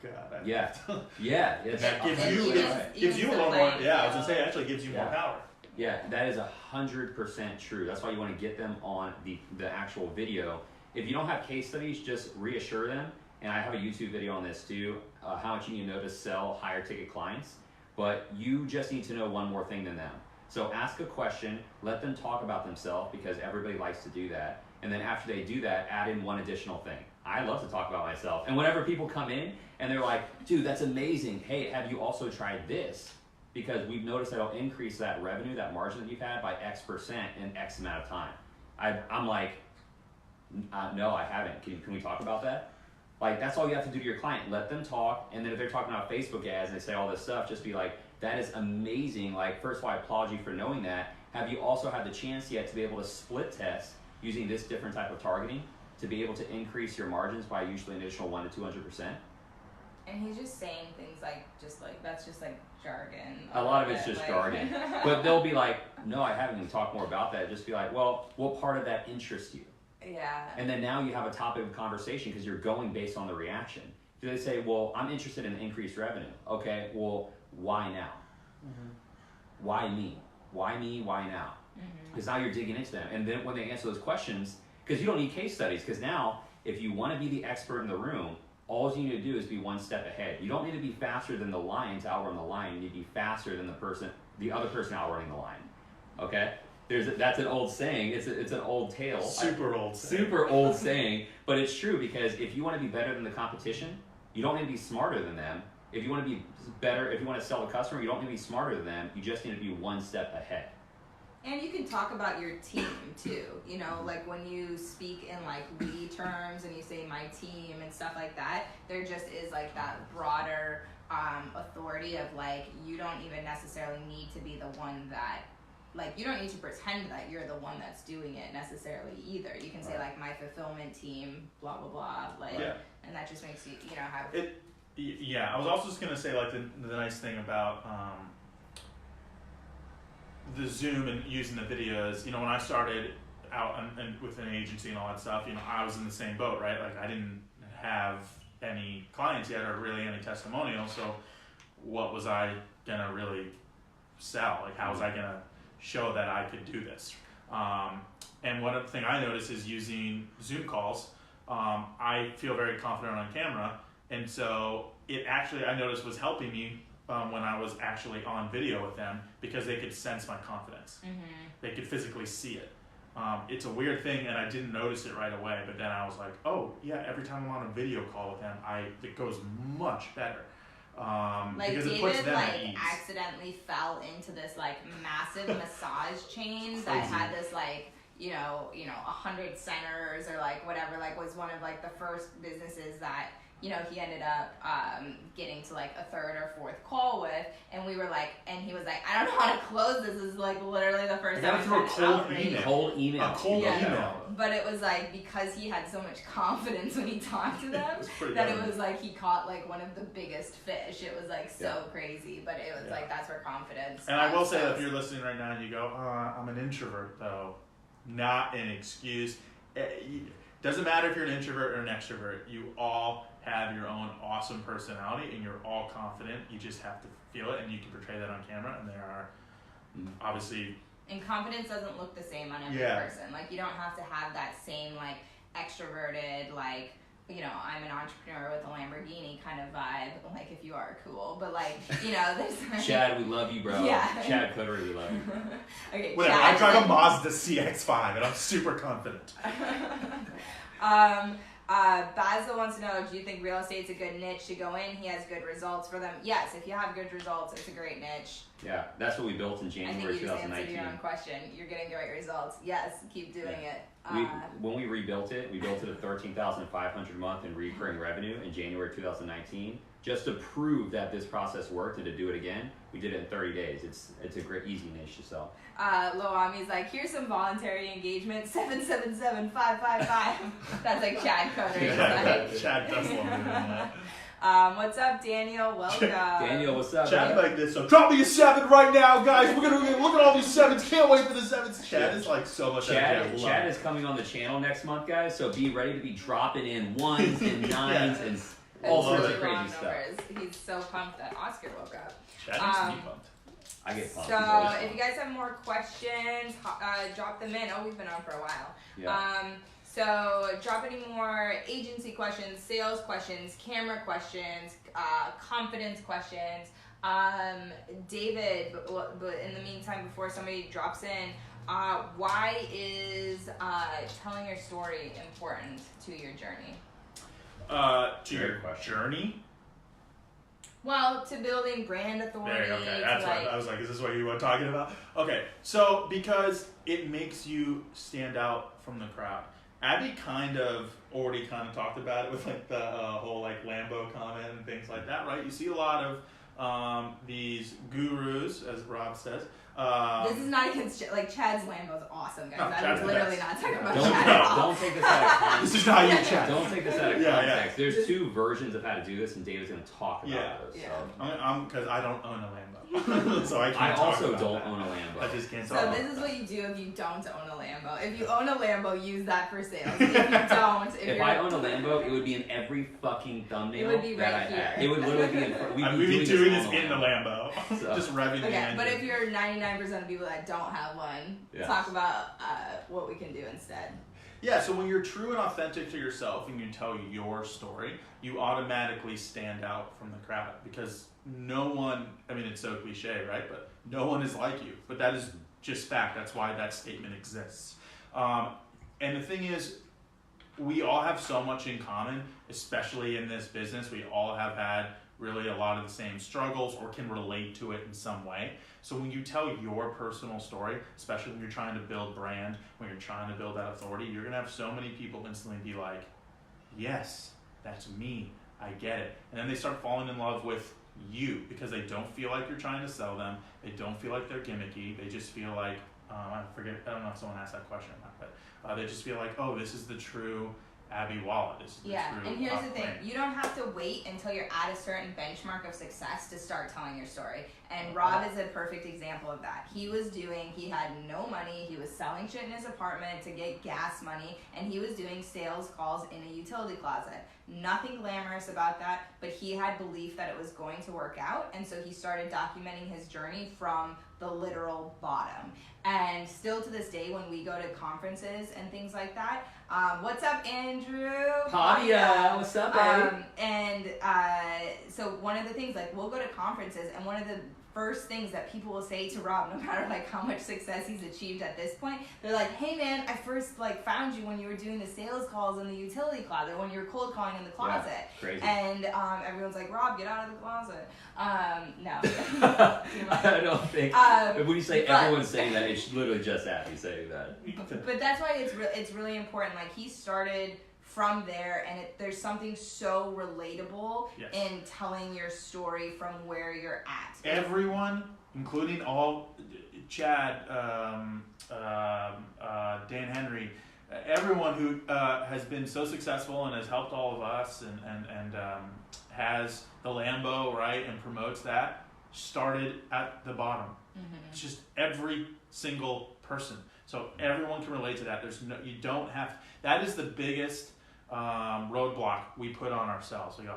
god. Yeah. Yeah. It's That gives And you even- gives you a even little the more. way, Yeah, I was you gonna say it actually gives you more Yeah. power. Yeah, that is 100% true. That's why you want to get them on the actual video. If you don't have case studies, just reassure them. And I have a YouTube video on this too, how much you need to know to sell higher ticket clients. But you just need to know one more thing than them. So ask a question, let them talk about themselves because everybody likes to do that. And then after they do that, add in one additional thing. I love to talk about myself. And whenever people come in and they're like, dude, that's amazing. Hey, have you also tried this? Because we've noticed that'll increase that revenue, that margin that you've had by X% in X amount of time. I'm like, no, I haven't. Can we talk about that? Like, that's all you have to do to your client. Let them talk. And then if they're talking about Facebook ads and they say all this stuff, just be like, that is amazing. Like, first of all, I applaud you for knowing that. Have you also had the chance yet to be able to split test using this different type of targeting to be able to increase your margins by usually an additional 1 to 200%? And he's just saying things like, that's just like jargon. A lot of it's bit, just like- jargon. But they'll be like, no, I haven't even talked more about that. Just be like, well, what part of that interests you? Yeah. And then now you have a topic of conversation because you're going based on the reaction. Do they say, well, I'm interested in increased revenue. Okay, well, why now? Why me? Why me? Why now? Because now you're digging into them. And then when they answer those questions, because you don't need case studies, because now if you want to be the expert in the room, all you need to do is be one step ahead. You don't need to be faster than the lion to outrun the lion. You need to be faster than the other person outrunning the lion. Okay? That's an old saying. It's an old tale. Super old. saying. Super old saying, but it's true because if you want to be better than the competition, you don't need to be smarter than them. If you want to be better, if you want to sell a customer, you don't need to be smarter than them. You just need to be one step ahead. And you can talk about your team too. You know, like when you speak in like we terms and you say my team and stuff like that, there just is like that broader authority of like you don't even necessarily need to be the one that, like you don't need to pretend that you're the one that's doing it necessarily either. You can say like my fulfillment team, blah blah blah, like, Yeah. and that just makes you have. Yeah, I was also just gonna say like the nice thing about the Zoom and using the videos. You know, when I started out and with an agency and all that stuff, you know, I was in the same boat, right? Like I didn't have any clients yet or really any testimonials. So what was I gonna really sell? Like how was I gonna show that I could do this? And one thing I noticed is using Zoom calls. I feel very confident on camera. And so it actually, I noticed, was helping me when I was actually on video with them because they could sense my confidence. They could physically see it. It's a weird thing, and I didn't notice it right away. But then I was like, oh yeah, every time I'm on a video call with them, it goes much better. Like because it puts David them like at ease. accidentally fell into this like massive massage chain that Crazy. had this like 100 centers or like whatever, like was one of like the first businesses that you know, he ended up getting to like a third or fourth call with, and we were like, and he was like, I don't know how to close this. This is like literally the first time. through a cold email. Cold email. A cold email. But it was like because he had so much confidence when he talked to them It that it was like he caught like one of the biggest fish. It was like so crazy, but it was like that's where confidence. And I will say that if you're listening right now and you go, I'm an introvert though, not an excuse. Doesn't matter if you're an introvert or an extrovert. You all have your own awesome personality and you're all confident. You just have to feel it and you can portray that on camera. And there are obviously. And confidence doesn't look the same on every person. Like you don't have to have that same like extroverted like, you know, I'm an entrepreneur with a Lamborghini kind of vibe. Like if you are cool, but like, you know, there's like, Chad, we love you, bro. Yeah. Chad Coterie, we love you. Okay. Whatever. Chad, I drive a Mazda CX-5 and I'm super confident. Basil wants to know, do you think real estate's a good niche to go in? He has good results for them. Yes, if you have good results, it's a great niche. Yeah, that's what we built in I January think you just answered 2019. your own question. You're getting great results. Yes, keep doing it. When we rebuilt it, we built it at $13,500 a month in recurring revenue in January 2019. Just to prove that this process worked and to do it again, we did it in 30 days. It's a great, easy niche to sell. Loami's like, here's some voluntary engagement, 777-555. That's like Chad Coterie. Yeah, Chad does love doing that. What's up, Daniel? Welcome. Daniel, what's up? Chad man? like this, so drop me a 7 right now, guys. We're gonna look at all these 7s. Can't wait for the 7s. Chad is like so much energy. Chad is coming on the channel next month, guys. So be ready to be dropping in 1s and 9s and all sorts of Really long crazy stuff. numbers. He's so pumped that Oscar woke up. Chad makes me pumped. I get pumped. So He's always if pumped. you guys have more questions, drop them in. Oh, we've been on for a while. Yeah. So drop any more agency questions, sales questions, camera questions, confidence questions. David, but in the meantime, before somebody drops in, why is telling your story important to your journey? To your journey? Well, to building brand authority. Okay, that's to what I was like, is this what you were talking about? Okay, so because it makes you stand out from the crowd. Abby kind of already kind of talked about it with like the whole like Lambo comment and things like that, right? You see a lot of these gurus, as Rob says. This is not against like Chad's Lambo's awesome, guys. No, I'm Chad's the literally best. not talking about Don't, Chad at all. don't take this out of context. This is not you, Chad. Don't take this out of Yeah, context. There's two versions of how to do this, and David's going to talk about those. Yeah. So. I'm because I don't own a Lambo, so I can't. I talk also about don't that. own a Lambo. I just can't talk. So about this is that. what you do if you don't own a Lambo. If you own a Lambo, use that for sales. If you don't, If I owned a Lambo, it would be in every fucking thumbnail It would be that right I had. here. It would literally be in. We'd be doing this on in the Lambo, So. just revving the okay, engine. but if you're 99% of people that don't have one, Yes. talk about what we can do instead. Yeah, so when you're true and authentic to yourself and you tell your story, you automatically stand out from the crowd because no one, I mean, it's so cliche, right? But no one is like you. But that is just fact. That's why that statement exists. And the thing is, we all have so much in common, especially in this business. We all have had really a lot of the same struggles or can relate to it in some way. So when you tell your personal story, especially when you're trying to build brand, when you're trying to build that authority, you're gonna have so many people instantly be like, yes, that's me, I get it. And then they start falling in love with you because they don't feel like you're trying to sell them, they don't feel like they're gimmicky, they just feel like, I don't know if someone asked that question or not, but they just feel like, oh, this is the true Abby Wallet. This is the Yeah, true and here's the thing. brand. You don't have to wait until you're at a certain benchmark of success to start telling your story. And Rob is a perfect example of that. He had no money, he was selling shit in his apartment to get gas money, and he was doing sales calls in a utility closet. Nothing glamorous about that, but he had belief that it was going to work out, and so he started documenting his journey from the literal bottom. And still to this day, when we go to conferences and things like that, what's up, Andrew? Pavia, what's up, baby? So one of the things, like, we'll go to conferences, and one of the first things that people will say to Rob, no matter like how much success he's achieved at this point, they're like, hey man, I first like found you when you were doing the sales calls in the utility closet, when you were cold calling in the closet. Yeah, crazy. And everyone's like, Rob, get out of the closet. No. I don't think. When you say everyone's saying that, it's literally just Abby saying that. But that's why it's really important. Like, he started from there, and there's something so relatable Yes. in telling your story from where you're at. Everyone, including all Chad, Dan Henry, everyone who has been so successful and has helped all of us and has the Lambo, right, and promotes that, started at the bottom. It's just every single person. So everyone can relate to that. You don't have, that is the biggest roadblock we put on ourselves. We go,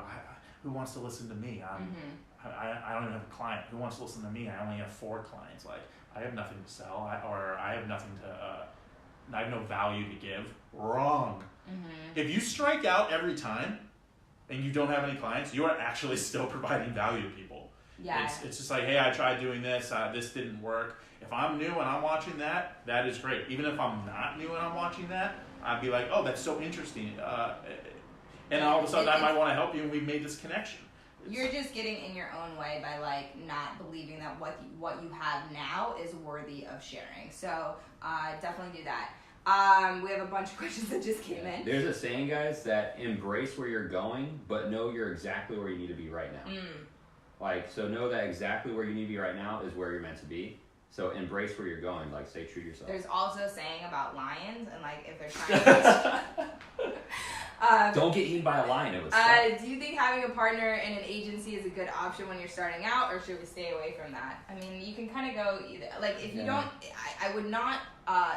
who wants to listen to me? I don't even have a client. Who wants to listen to me? I only have 4 clients. Like, I have nothing to sell, or I have nothing to, I have no value to give. Wrong. If you strike out every time and you don't have any clients, you are actually still providing value to people. Yeah. It's just like, hey, I tried doing this, this didn't work. If I'm new and I'm watching that, that is great. Even if I'm not new and I'm watching that, I'd be like, oh, that's so interesting. And all of a sudden I might want to help you, and we've made this connection. You're just getting in your own way by like not believing that what you have now is worthy of sharing. So definitely do that. We have a bunch of questions that just came in. There's a saying, guys, that embrace where you're going, but know you're exactly where you need to be right now. Like, so know that exactly where you need to be right now is where you're meant to be. So embrace where you're going. Like, stay true to yourself. There's also a saying about lions, and like if they're trying to don't get eaten by a lion. It was do you think having a partner in an agency is a good option when you're starting out, or should we stay away from that? I mean, you can kind of go either. Like, if you don't, I would not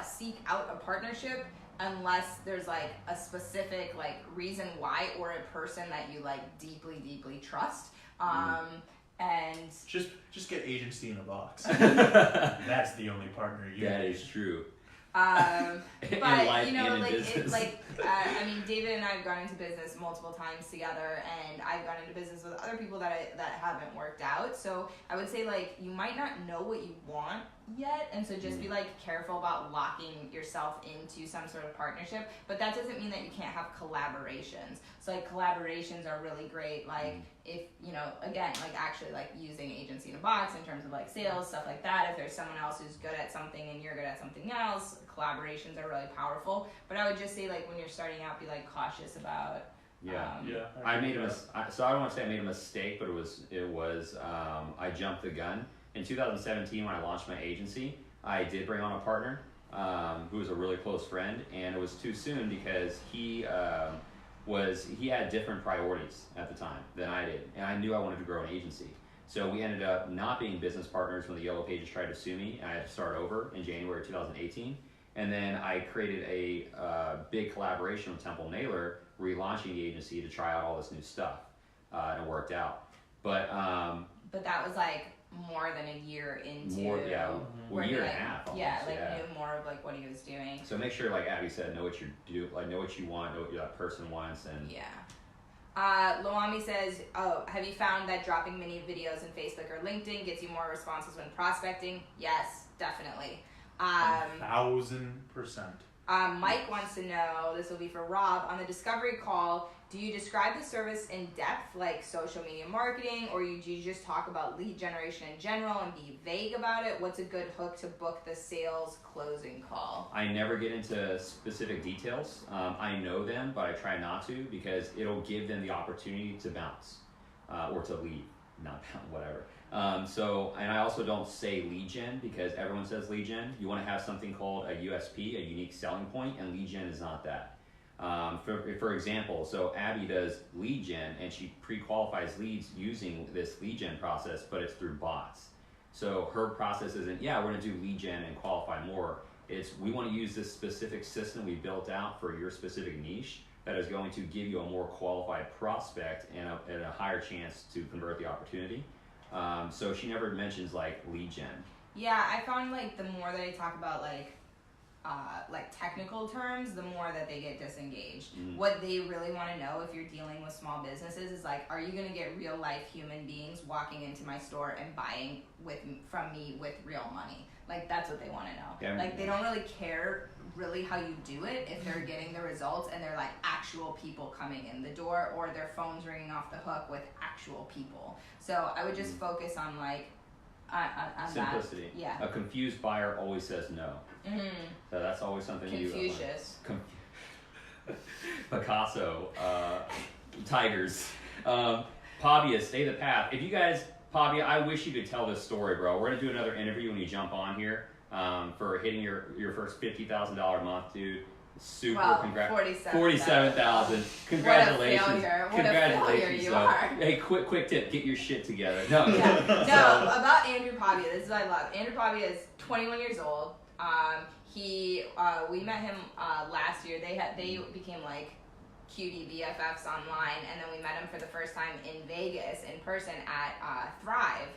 seek out a partnership unless there's like a specific like reason why, or a person that you like deeply trust. And just get agency in a box. That's the only partner you That need. is true. But you know, like business. I mean, David and I have gone into business multiple times together, and I've gone into business with other people that haven't worked out. So I would say like you might not know what you want yet, and so just be like careful about locking yourself into some sort of partnership. But that doesn't mean that you can't have collaborations. So like collaborations are really great. Like if you know, again, like actually like using agency in a box in terms of like sales, stuff like that. If there's someone else who's good at something and you're good at something else, collaborations are really powerful. But I would just say like when you're starting out, be like cautious about. I made so I don't want to say I made a mistake, but it was I jumped the gun. In 2017, when I launched my agency, I did bring on a partner who was a really close friend, and it was too soon because he had different priorities at the time than I did, and I knew I wanted to grow an agency. So we ended up not being business partners when the Yellow Pages tried to sue me, and I had to start over in January 2018. And then I created a big collaboration with Temple Naylor, relaunching the agency to try out all this new stuff, and it worked out. But that was like more than a year into. More, yeah, where a year he, and a like, half. Almost, yeah, like knew more of like what he was doing. So make sure, like Abby said, know what you do, like know what you want, know what that person wants, and Loami says, have you found that dropping mini videos in Facebook or LinkedIn gets you more responses when prospecting? Yes, definitely. 1,000%. Mike wants to know, this will be for Rob, on the discovery call, do you describe the service in depth, like social media marketing, or do you just talk about lead generation in general and be vague about it? What's a good hook to book the sales closing call? I never get into specific details. I know them, but I try not to because it'll give them the opportunity to bounce or to leave, not bounce, whatever. And I also don't say lead gen because everyone says lead gen. You want to have something called a USP, a unique selling point, and lead gen is not that. For example, so Abby does lead gen and she pre-qualifies leads using this lead gen process, but it's through bots. So her process isn't, we're going to do lead gen and qualify more. It's, we want to use this specific system we built out for your specific niche that is going to give you a more qualified prospect and a higher chance to convert the opportunity. So she never mentions like lead gen. Yeah, I found like the more that I talk about like technical terms, the more that they get disengaged. What they really want to know if you're dealing with small businesses is like, are you going to get real life human beings walking into my store and buying from me with real money? Like that's what they want to know. Yeah. Like they don't really care really how you do it if they're getting the results and they're like actual people coming in the door or their phone's ringing off the hook with actual people. So I would just focus on like on simplicity. That. Yeah. A confused buyer always says no. So that's always something Confucius. Picasso, tigers. Pavia, stay the path. If you guys, Pavia, I wish you could tell this story, bro. We're gonna do another interview when you jump on here for hitting your first $50,000 month, dude. Super Well, congrats. 47,000. Congratulations. What a failure. What a Congratulations. failure you So, are. hey, quick tip. Get your shit together. No. Yeah. No, So, about Andrew Pavia, this is what I love. Andrew Pavia is 21 years old. We met him last year. They became like cutie BFFs online, and then we met him for the first time in Vegas in person at Thrive,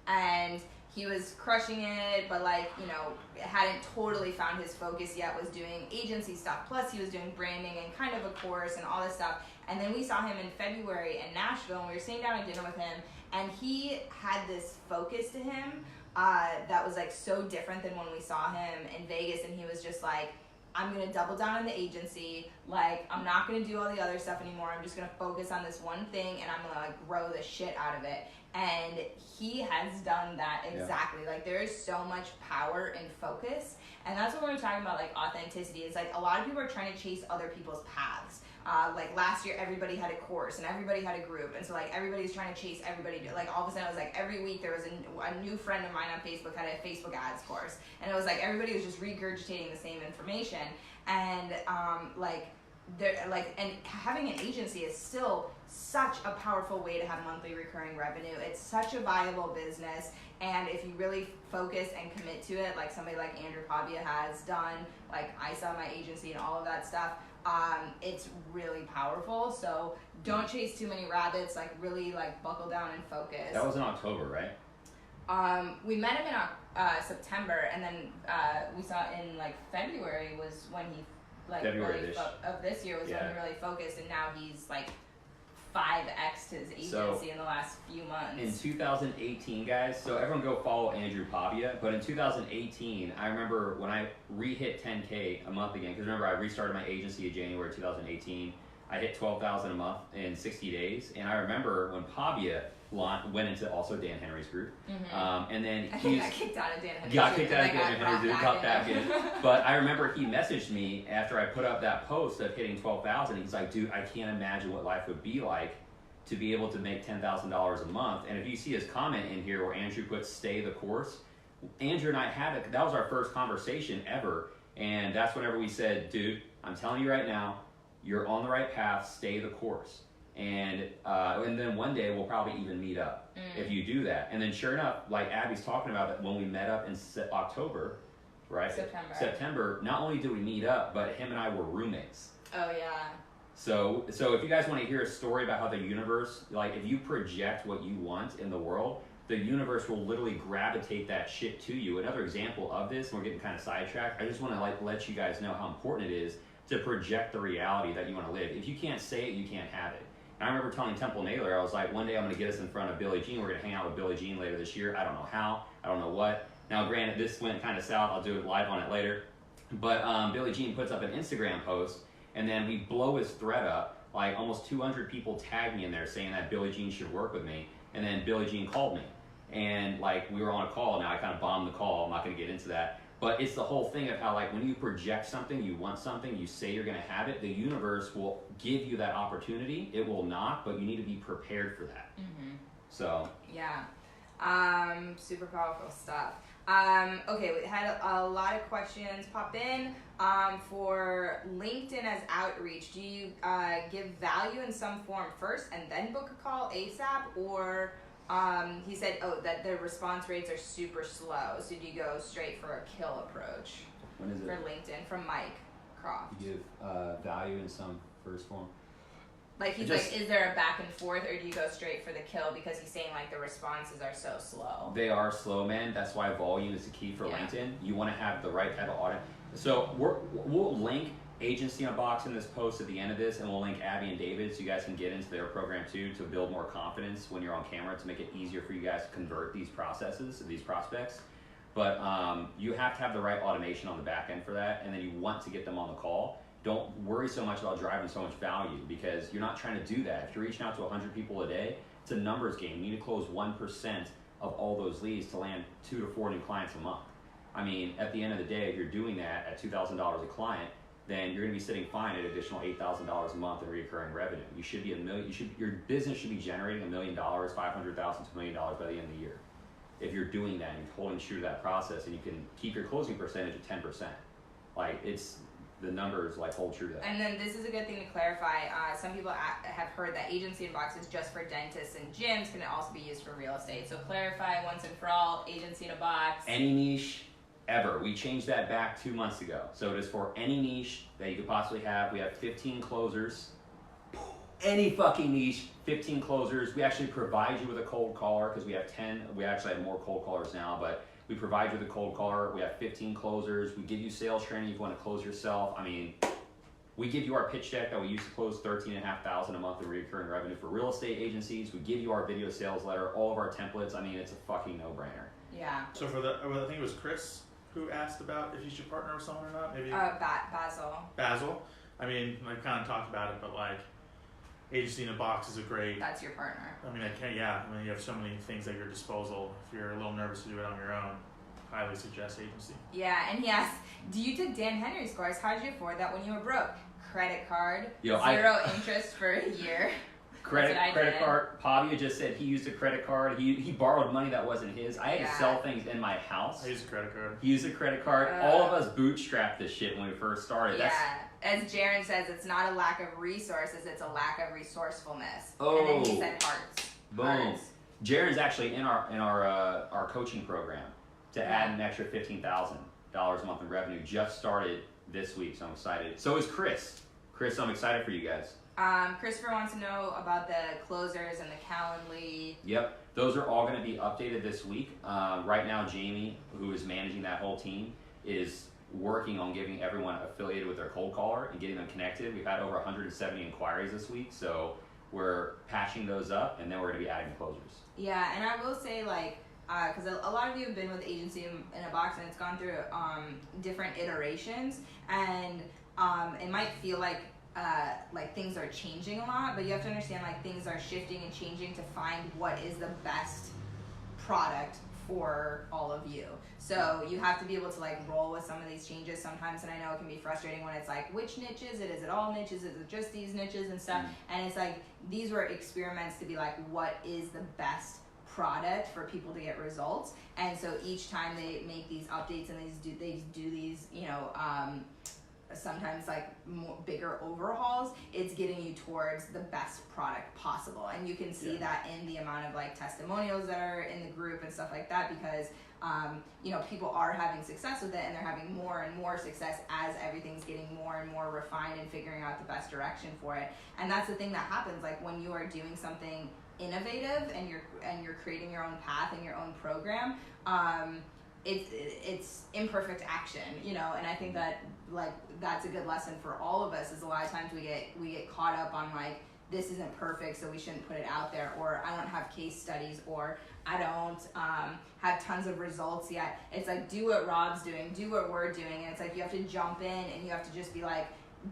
and he was crushing it, but like, you know, hadn't totally found his focus yet, was doing agency stuff, plus he was doing branding and kind of a course and all this stuff. And then we saw him in February in Nashville, and we were sitting down at dinner with him, and he had this focus to him that was like so different than when we saw him in Vegas, and he was just like, I'm gonna double down on the agency, like I'm not gonna do all the other stuff anymore, I'm just gonna focus on this one thing, and I'm gonna like grow the shit out of it. And he has done that exactly. Yeah. Like there is so much power in focus, and that's what we're talking about, like authenticity. Is like a lot of people are trying to chase other people's paths. Like last year, everybody had a course and everybody had a group, and so like everybody's trying to chase everybody. Like all of a sudden, it was like every week there was a new friend of mine on Facebook had a Facebook ads course, and it was like everybody was just regurgitating the same information. And and having an agency is still such a powerful way to have monthly recurring revenue. It's such a viable business, and if you really focus and commit to it, like somebody like Andrew Pavia has done, like I saw my agency and all of that stuff, it's really powerful. So don't chase too many rabbits, like really like buckle down and focus. that was in October, right? We met him in September, and then we saw in like February was when he like February really of this year was when he really focused, and now he's like 5x'd his agency in the last few months. In 2018, guys, so everyone go follow Andrew Pavia, but in 2018, I remember when I re-hit 10K a month again, because remember I restarted my agency in January 2018, I hit 12,000 a month in 60 days, and I remember when Pavia went into also Dan Henry's group, and then he got kicked out of Dan Henry's got back in. But I remember he messaged me after I put up that post of hitting 12,000. He's like, dude, I can't imagine what life would be like to be able to make $10,000 a month. And if you see his comment in here where Andrew puts "stay the course," Andrew and I had that was our first conversation ever, and that's whenever we said, dude, I'm telling you right now, you're on the right path. Stay the course. And then one day we'll probably even meet up if you do that. And then sure enough, like Abby's talking about, that when we met up in October, right? September. Not only did we meet up, but him and I were roommates. Oh yeah. So if you guys want to hear a story about how the universe, like if you project what you want in the world, the universe will literally gravitate that shit to you. Another example of this, and we're getting kind of sidetracked, I just want to like let you guys know how important it is to project the reality that you want to live. If you can't say it, you can't have it. I remember telling Temple Naylor, I was like, one day I'm going to get us in front of Billie Jean. We're going to hang out with Billie Jean later this year. I don't know how. I don't know what. Now, granted, this went kind of south. I'll do it live on it later. But Billie Jean puts up an Instagram post, and then we blow his thread up. Like almost 200 people tagged me in there saying that Billie Jean should work with me. And then Billie Jean called me. And like we were on a call. Now I kind of bombed the call. I'm not going to get into that. But it's the whole thing of how, like, when you project something, you want something, you say you're going to have it, the universe will give you that opportunity. It will not, but you need to be prepared for that. Mm-hmm. So. Yeah. Super powerful stuff. Okay, we had a lot of questions pop in. For LinkedIn as outreach, do you give value in some form first and then book a call ASAP, or... he said, that the response rates are super slow. So do you go straight for a kill approach? When is it? For LinkedIn, from Mike Croft. You give value in some first form? Like he's like, is there a back and forth, or do you go straight for the kill? Because he's saying like the responses are so slow. They are slow, man. That's why volume is the key for LinkedIn. You want to have the right type of audience. So we'll link Agency Unboxed in this post at the end of this, and we'll link Abby and David so you guys can get into their program too, to build more confidence when you're on camera, to make it easier for you guys to convert these processes, these prospects. But you have to have the right automation on the back end for that, and then you want to get them on the call. Don't worry so much about driving so much value, because you're not trying to do that. If you're reaching out to 100 people a day, it's a numbers game. You need to close 1% of all those leads to land 2 to 4 new clients a month. I mean, at the end of the day, if you're doing that at $2,000 a client, then you're going to be sitting fine at additional $8,000 a month in recurring revenue. You should be your business should be generating $1 million, $500,000 to $1 million by the end of the year. If you're doing that and you're holding true to that process, and you can keep your closing percentage at 10%, like the numbers like hold true to that. And then this is a good thing to clarify. Some people have heard that agency in a box is just for dentists and gyms, can also be used for real estate. So clarify once and for all, agency in a box. Any niche ever. We changed that back 2 months ago. So it is for any niche that you could possibly have. We have 15 closers. Any fucking niche, 15 closers. We actually provide you with a cold caller because we have 10. We actually have more cold callers now, but we provide you with a cold caller. We have 15 closers. We give you sales training if you want to close yourself. I mean, we give you our pitch deck that we used to close $13,500 a month in recurring revenue for real estate agencies. We give you our video sales letter, all of our templates. I mean, it's a fucking no-brainer. Yeah. So for the, I think it was Chris who asked about if you should partner with someone or not. Maybe Basil. Basil. I mean, I kind of talked about it, but like, agency in a box is a great. That's your partner. I mean, I mean, you have so many things at your disposal. If you're a little nervous to do it on your own, highly suggest agency. Yeah, and he asked, do you took Dan Henry's course? How did you afford that when you were broke? Credit card, zero interest for a year. Credit card. Pavia just said he used a credit card. He borrowed money that wasn't his. I had to sell things in my house. I use a credit card. He used a credit card. All of us bootstrapped this shit when we first started. Yeah. As Jaron says, it's not a lack of resources, it's a lack of resourcemorefulness. Oh. And then he said hearts. Boom. Hearts. Jaron's actually in our coaching program to add an extra $15,000 a month in revenue. Just started this week, so I'm excited. So is Chris. Chris, I'm excited for you guys. Christopher wants to know about the closers and the Calendly. Yep, those are all going to be updated this week. Right now, Jamie, who is managing that whole team, is working on getting everyone affiliated with their cold caller and getting them connected. We've had over 170 inquiries this week, so we're patching those up, and then we're going to be adding the closers. Yeah, and I will say, like, because a lot of you have been with agency in a box, and it's gone through different iterations, and it might feel like things are changing a lot, but you have to understand, like, things are shifting and changing to find what is the best product for all of you. So you have to be able to like roll with some of these changes sometimes, and I know it can be frustrating when it's like, which niche is it? Is it all niches? Is it just these niches and stuff? And it's like, these were experiments to be like, what is the best product for people to get results? And so each time they make these updates and they do these, you know, sometimes like more bigger overhauls, it's getting you towards the best product possible. And you can see that in the amount of like testimonials that are in the group and stuff like that, because you know, people are having success with it, and they're having more and more success as everything's getting more and more refined and figuring out the best direction for it. And that's the thing that happens, like when you are doing something innovative and you're creating your own path and your own program, it's imperfect action, you know. And I think that like that's a good lesson for all of us, is a lot of times we get caught up on like, this isn't perfect, so we shouldn't put it out there, or I don't have case studies, or I don't have tons of results yet. It's like, do what Rob's doing, do what we're doing, and it's like you have to jump in and you have to just be like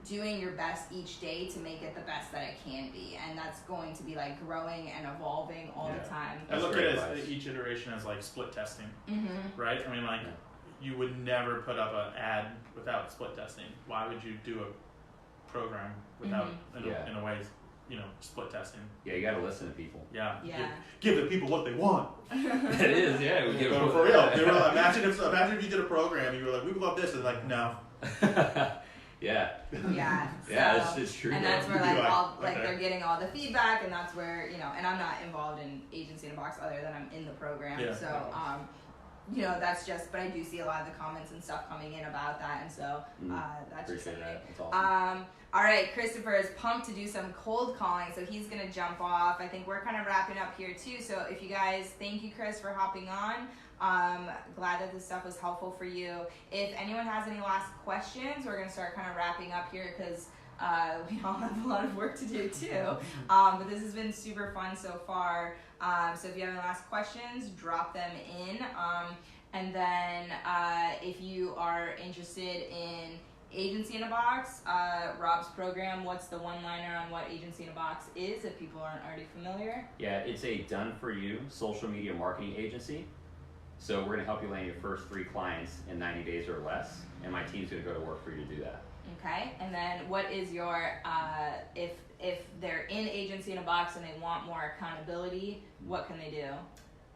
doing your best each day to make it the best that it can be, and that's going to be like growing and evolving all the time. I look at it as each iteration as like split testing, right? I mean, like you would never put up an ad without split testing. Why would you do a program without, in a way, you know, split testing? Yeah, you got to listen to people. Yeah. Give the people what they want. It is, yeah. We give for real. They were like, imagine if you did a program and you were like, we would love this, and like, no. Yeah. Yeah. Yeah, it's true. And that's where like, they're getting all the feedback, and that's where, you know, and I'm not involved in agency in a box other than I'm in the program. Yeah. So you know, that's just, but I do see a lot of the comments and stuff coming in about that, and so that's just appreciate something. that. That's awesome. All right, Christopher is pumped to do some cold calling, so he's gonna jump off. I think we're kind of wrapping up here too. So if you guys, thank you, Chris, for hopping on. Glad that this stuff was helpful for you. If anyone has any last questions, we're gonna start kind of wrapping up here, because we all have a lot of work to do too. But this has been super fun so far. So if you have any last questions, drop them in. And then if you are interested in Agency in a Box, Rob's program, what's the one-liner on what Agency in a Box is, if people aren't already familiar? Yeah, it's a done-for-you social media marketing agency. So we're going to help you land your first 3 clients in 90 days or less, and my team's going to go to work for you to do that. Okay, and then what is your if they're in Agency in a Box and they want more accountability, what can they do?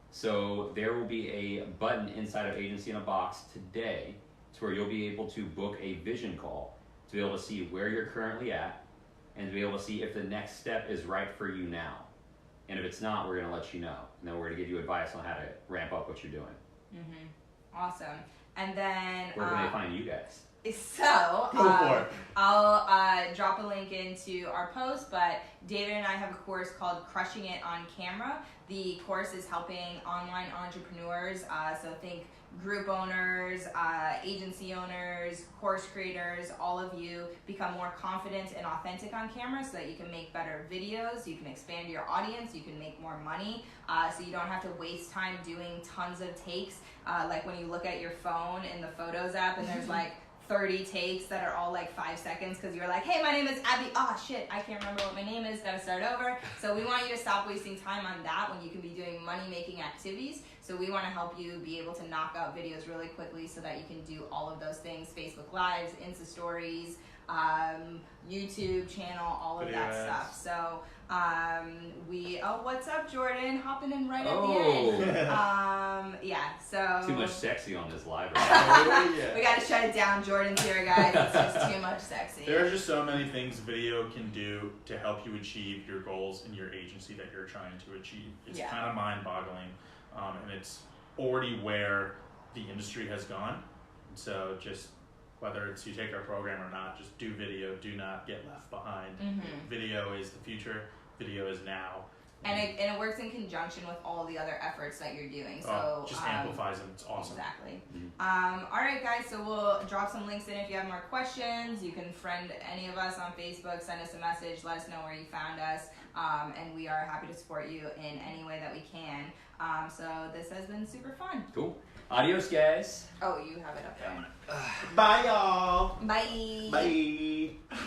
So there will be a button inside of Agency in a Box today to where you'll be able to book a vision call to be able to see where you're currently at and to be able to see if the next step is right for you now. And if it's not, we're going to let you know. And then we're going to give you advice on how to ramp up what you're doing. Awesome. And then Where can they find you guys? So Go for it. I'll drop a link into our post, but David and I have a course called Crushing It on Camera. The course is helping online entrepreneurs, so think group owners, agency owners, course creators, all of you become more confident and authentic on camera so that you can make better videos, you can expand your audience, you can make more money, so you don't have to waste time doing tons of takes, like when you look at your phone in the Photos app and there's like 30 takes that are all like 5 seconds because you're like, hey, my name is Abby. Oh shit, I can't remember what my name is, gotta start over. So we want you to stop wasting time on that when you can be doing money-making activities. So we want to help you be able to knock out videos really quickly so that you can do all of those things, Facebook Lives, Insta Stories, YouTube channel, all of Video that ads. stuff. So what's up, Jordan? Hopping in right Oh. at the end. Yeah, so. Too much sexy on this live. Oh, yeah. We gotta shut it down. Jordan's here, guys. It's just too much sexy. There are just so many things video can do to help you achieve your goals in your agency that you're trying to achieve. It's Yeah. kind of mind-boggling, and it's already where the industry has gone. So just whether it's you take our program or not, just do video. Do not get left behind. Video is the future. Video is now. And it works in conjunction with all the other efforts that you're doing. So Just amplifies them. It's awesome. Exactly. All right, guys. So we'll drop some links in if you have more questions. You can friend any of us on Facebook, send us a message, let us know where you found us, and we are happy to support you in any way that we can. So this has been super fun. Cool. Adios, guys. Oh, you have it up there. Bye, y'all. Bye. Bye.